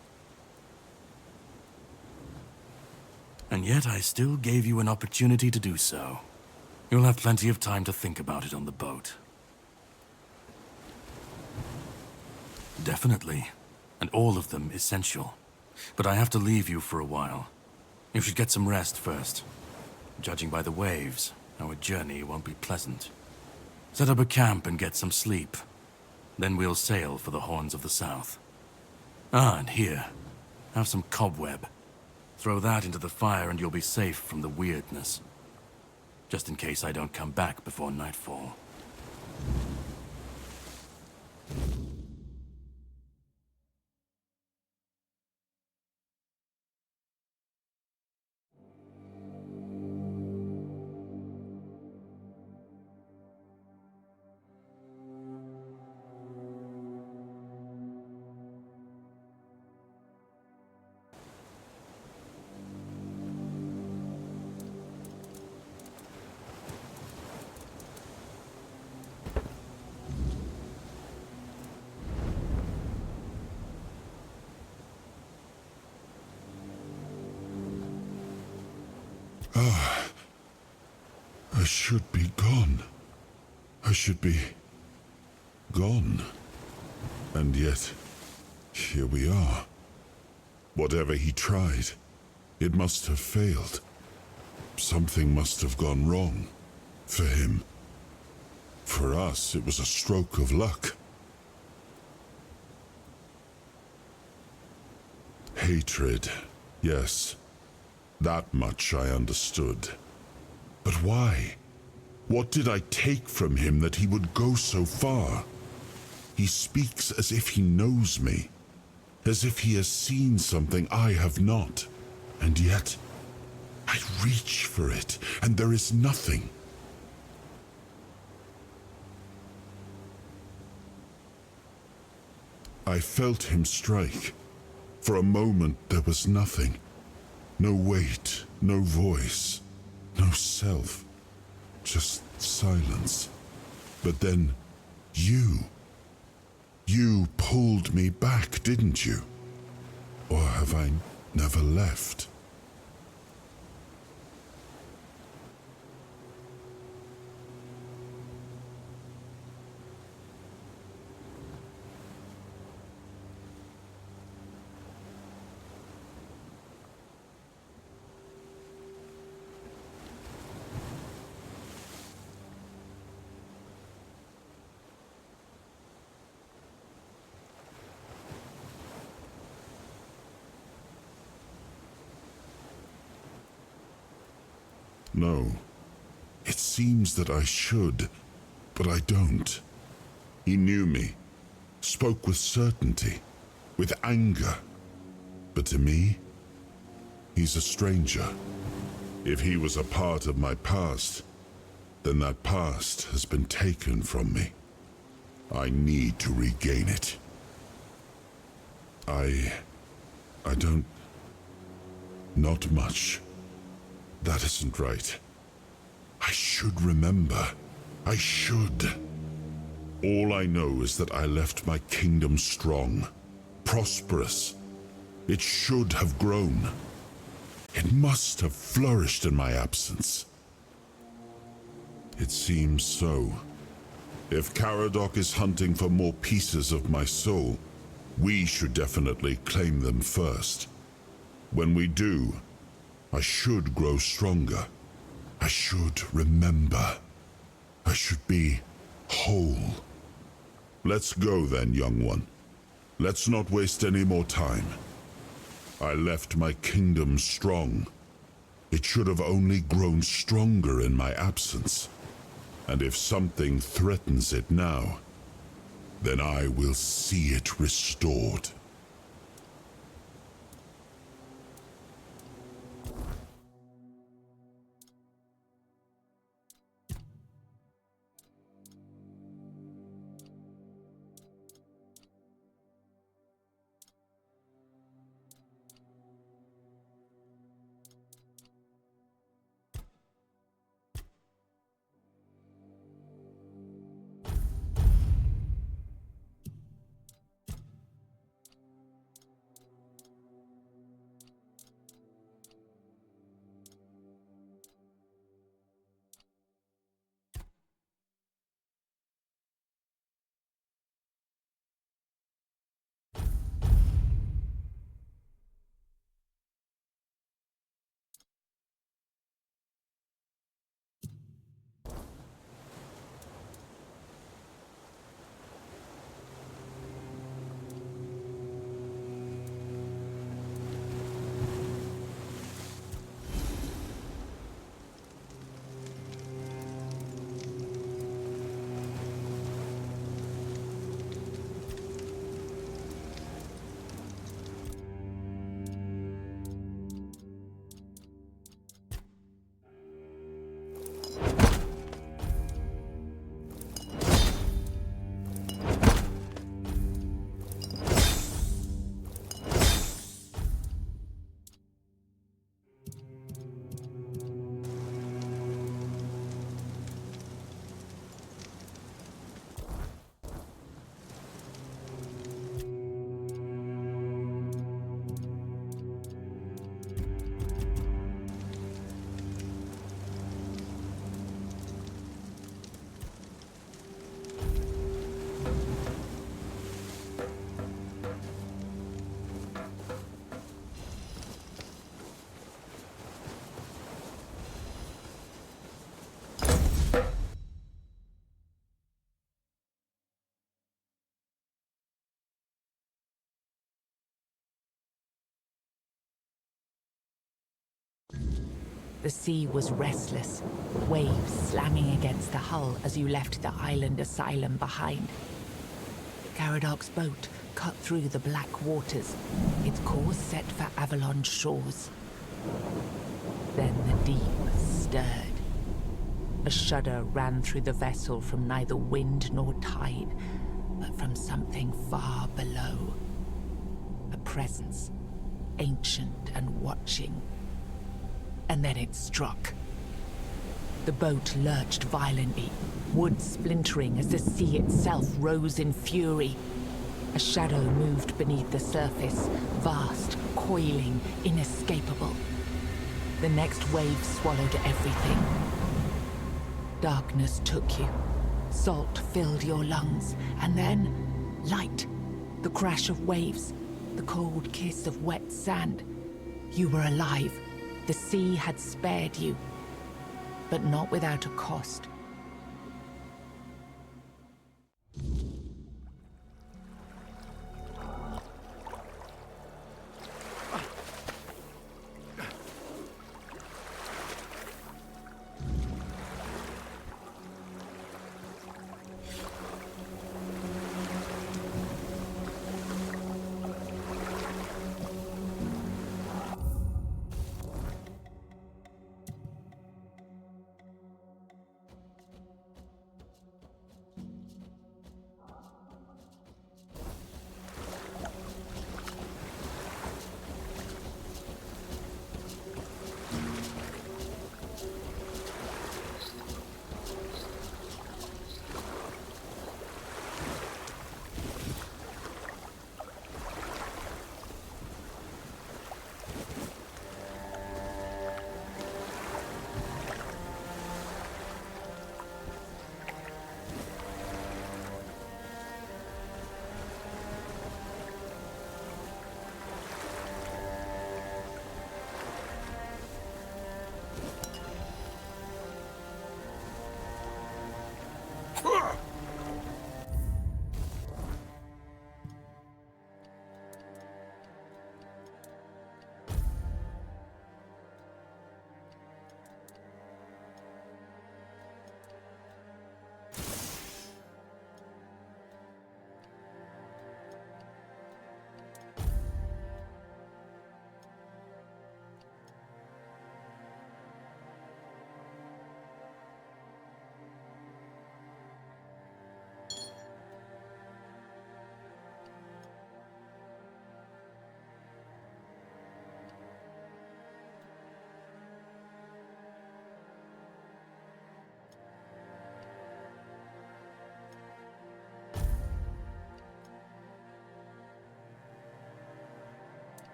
And yet I still gave you an opportunity to do so. You'll have plenty of time to think about it on the boat. Definitely. And all of them essential. But I have to leave you for a while. You should get some rest first. Judging by the waves, our journey won't be pleasant. Set up a camp and get some sleep. Then we'll sail for the Horns of the South. Ah, and here, have some cobweb. Throw that into the fire and you'll be safe from the weirdness. Just in case I don't come back before nightfall. I should be gone. I should be gone. And yet, here we are. Whatever he tried, it must have failed. Something must have gone wrong. For him. For us, it was a stroke of luck. Hatred, yes. That much I understood. But why? What did I take from him that he would go so far? He speaks as if he knows me, as if he has seen something I have not. And yet, I reach for it, and there is nothing. I felt him strike. For a moment, there was nothing. No weight, no voice. No self, just silence. But then, you pulled me back, didn't you? Or have I never left? No. It seems that I should, but I don't. He knew me, spoke with certainty, with anger. But to me, he's a stranger. If he was a part of my past, then that past has been taken from me. I need to regain it. I don't... Not much. That isn't right. I should remember. I should. All I know is that I left my kingdom strong, prosperous. It should have grown. It must have flourished in my absence. It seems so. If Caradoc is hunting for more pieces of my soul, we should definitely claim them first. When we do, I should grow stronger. I should remember. I should be whole. Let's go then, young one. Let's not waste any more time. I left my kingdom strong. It should have only grown stronger in my absence. And if something threatens it now, then I will see it restored. The sea was restless, waves slamming against the hull as you left the island asylum behind. Caradoc's boat cut through the black waters, its course set for Avalon's shores. Then the deep stirred. A shudder ran through the vessel from neither wind nor tide, but from something far below. A presence, ancient and watching. And then it struck. The boat lurched violently, wood splintering as the sea itself rose in fury. A shadow moved beneath the surface, vast, coiling, inescapable. The next wave swallowed everything. Darkness took you. Salt filled your lungs, and then light. The crash of waves, the cold kiss of wet sand. You were alive. The sea had spared you, but not without a cost.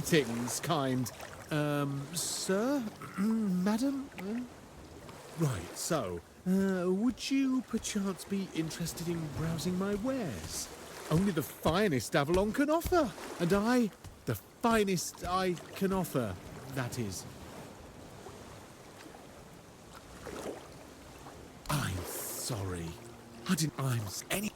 Greetings, kind. Sir? Madam? Right, so, would you perchance be interested in browsing my wares? Only the finest Avalon can offer, and the finest I can offer, that is. I'm sorry. I'm any...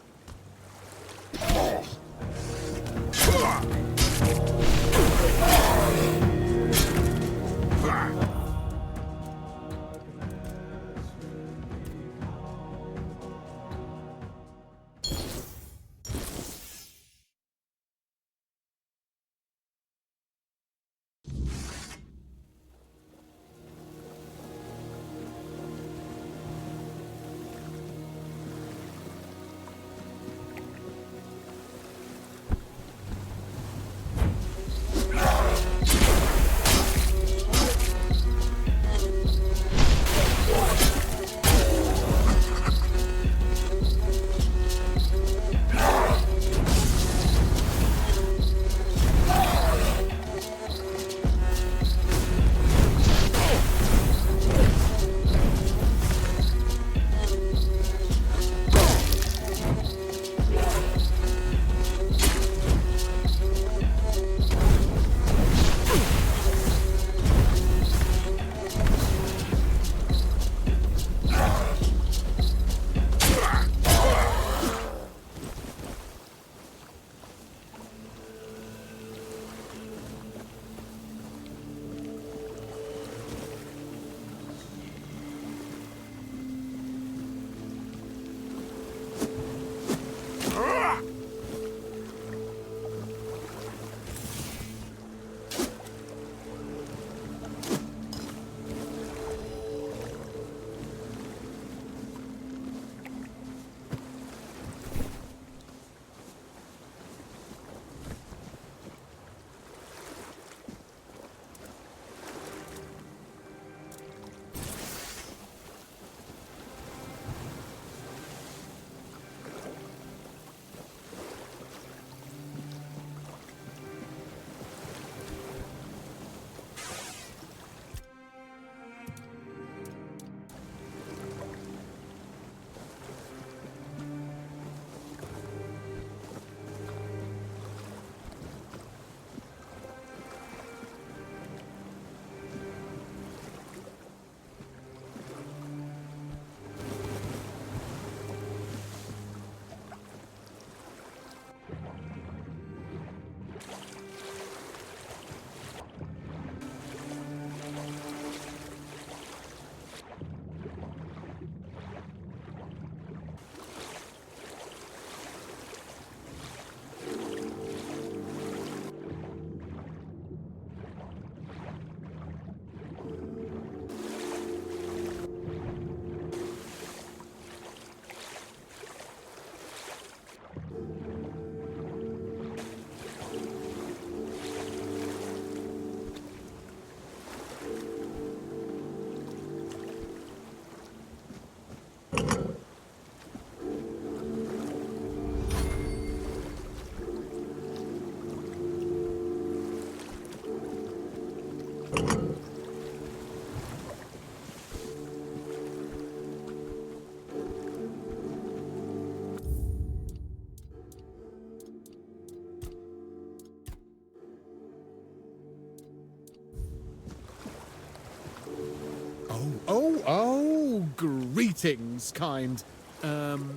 Oh, greetings, kind.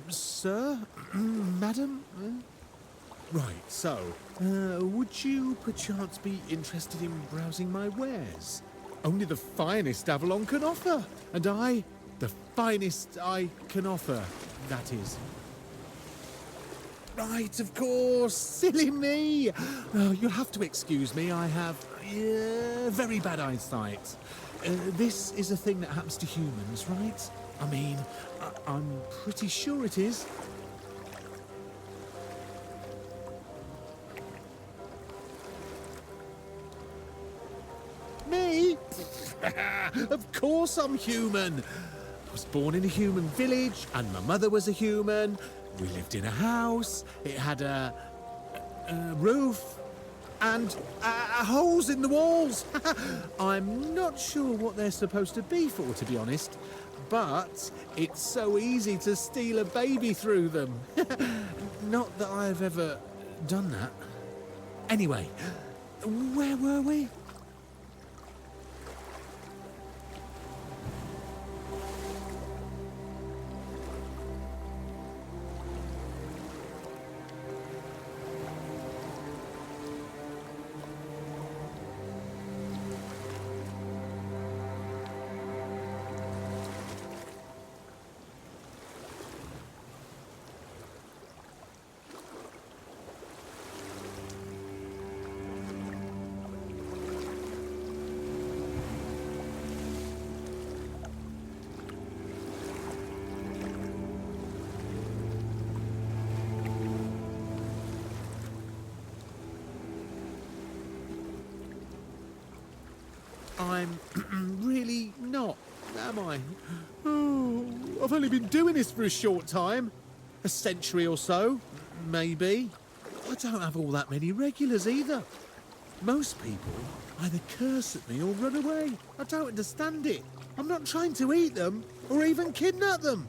Sir? Madam? Right, so, would you perchance be interested in browsing my wares? Only the finest Avalon can offer, and the finest I can offer, that is. Right, of course, silly me. Oh, you'll have to excuse me, I have very bad eyesight. This is a thing that happens to humans, right? I mean, I'm pretty sure it is. Me? Of course I'm human. I was born in a human village, and my mother was a human. We lived in a house. It had a roof And holes in the walls. I'm not sure what they're supposed to be for, to be honest. But it's so easy to steal a baby through them. Not that I've ever done that. Anyway, where were we? I'm really not, am I? Oh, I've only been doing this for a short time. A century or so, maybe. I don't have all that many regulars either. Most people either curse at me or run away. I don't understand it. I'm not trying to eat them or even kidnap them.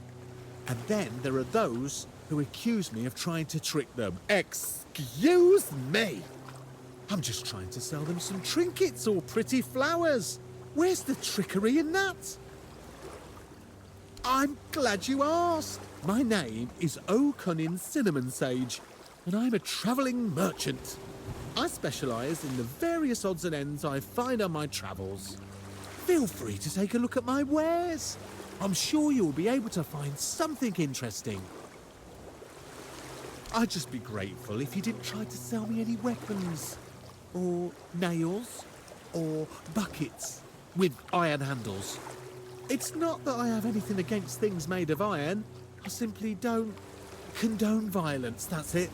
And then there are those who accuse me of trying to trick them. Excuse me! I'm just trying to sell them some trinkets or pretty flowers. Where's the trickery in that? I'm glad you asked. My name is O'Cunnin Cinnamon Sage, and I'm a travelling merchant. I specialise in the various odds and ends I find on my travels. Feel free to take a look at my wares. I'm sure you'll be able to find something interesting. I'd just be grateful if you didn't try to sell me any weapons, or nails, or buckets with iron handles. It's not that I have anything against things made of iron. I simply don't condone violence, that's it.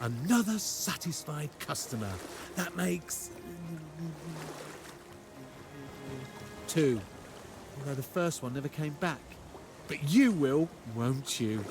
Another satisfied customer. That makes 2. Although the first one never came back. But you will, won't you?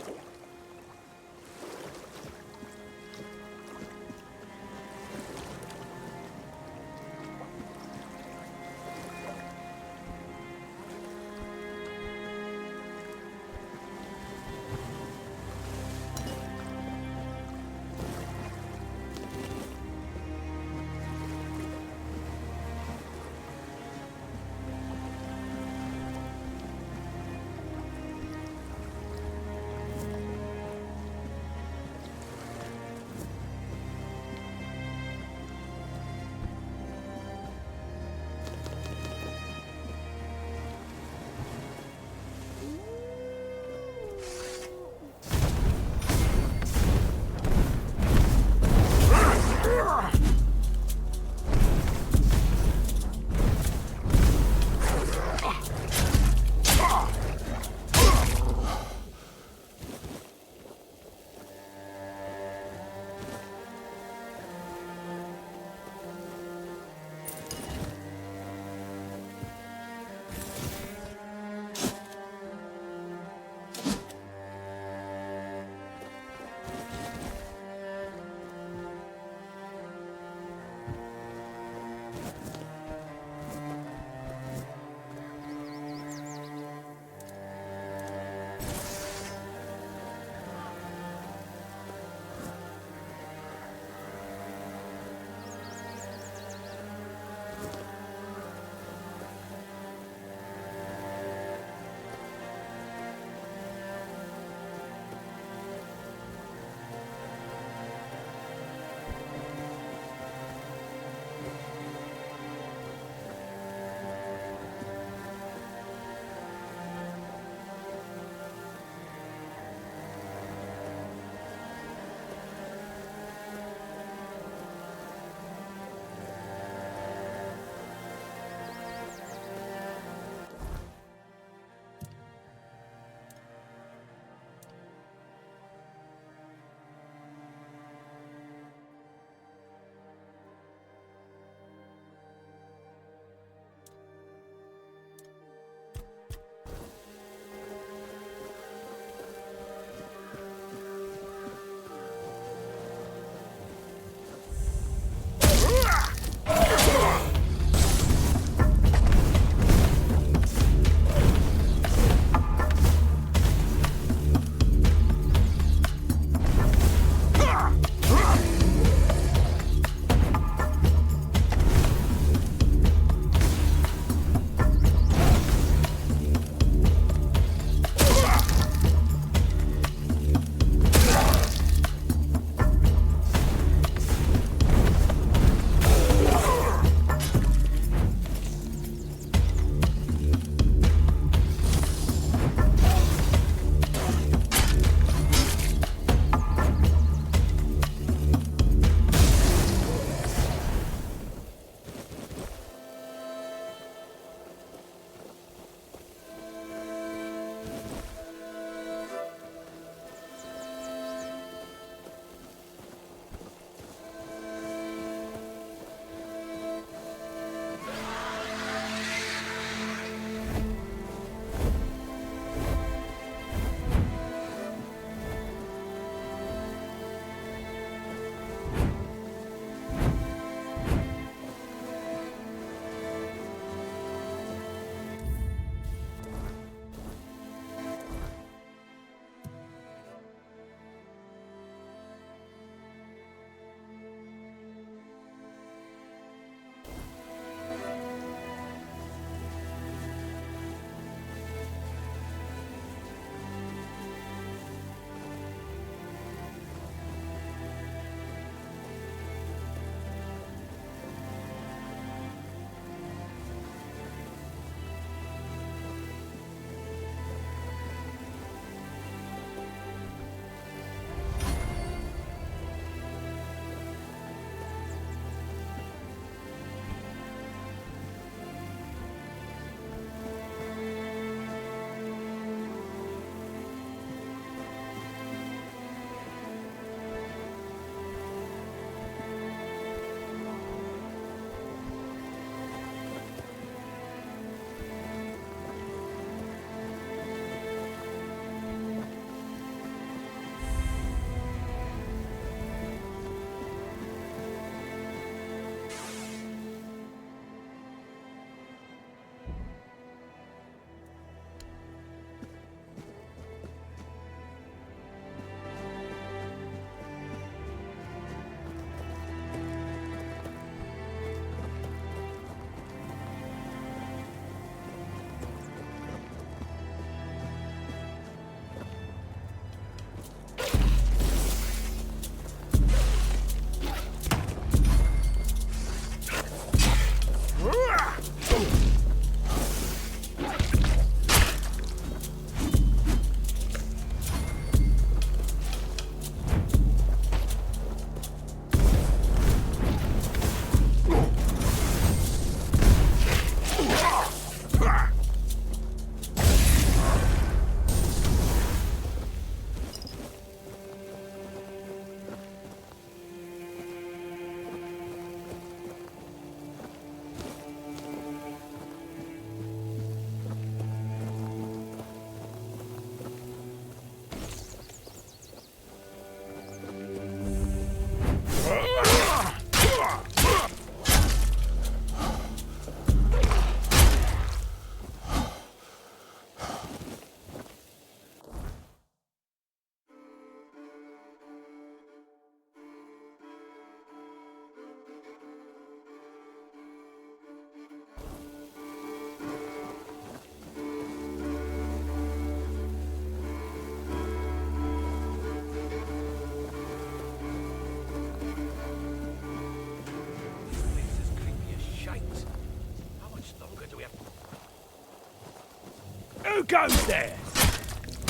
Who goes there?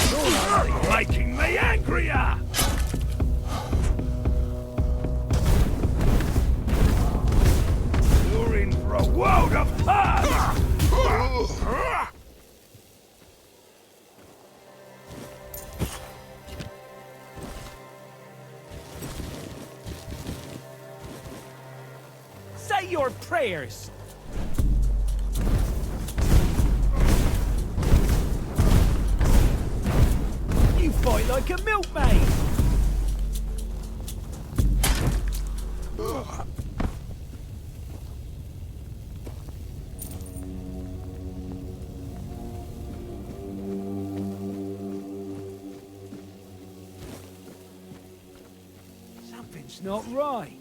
You're only making me angrier! You're in for a world of fun! Say your prayers! You fight like a milkmaid! Something's not right.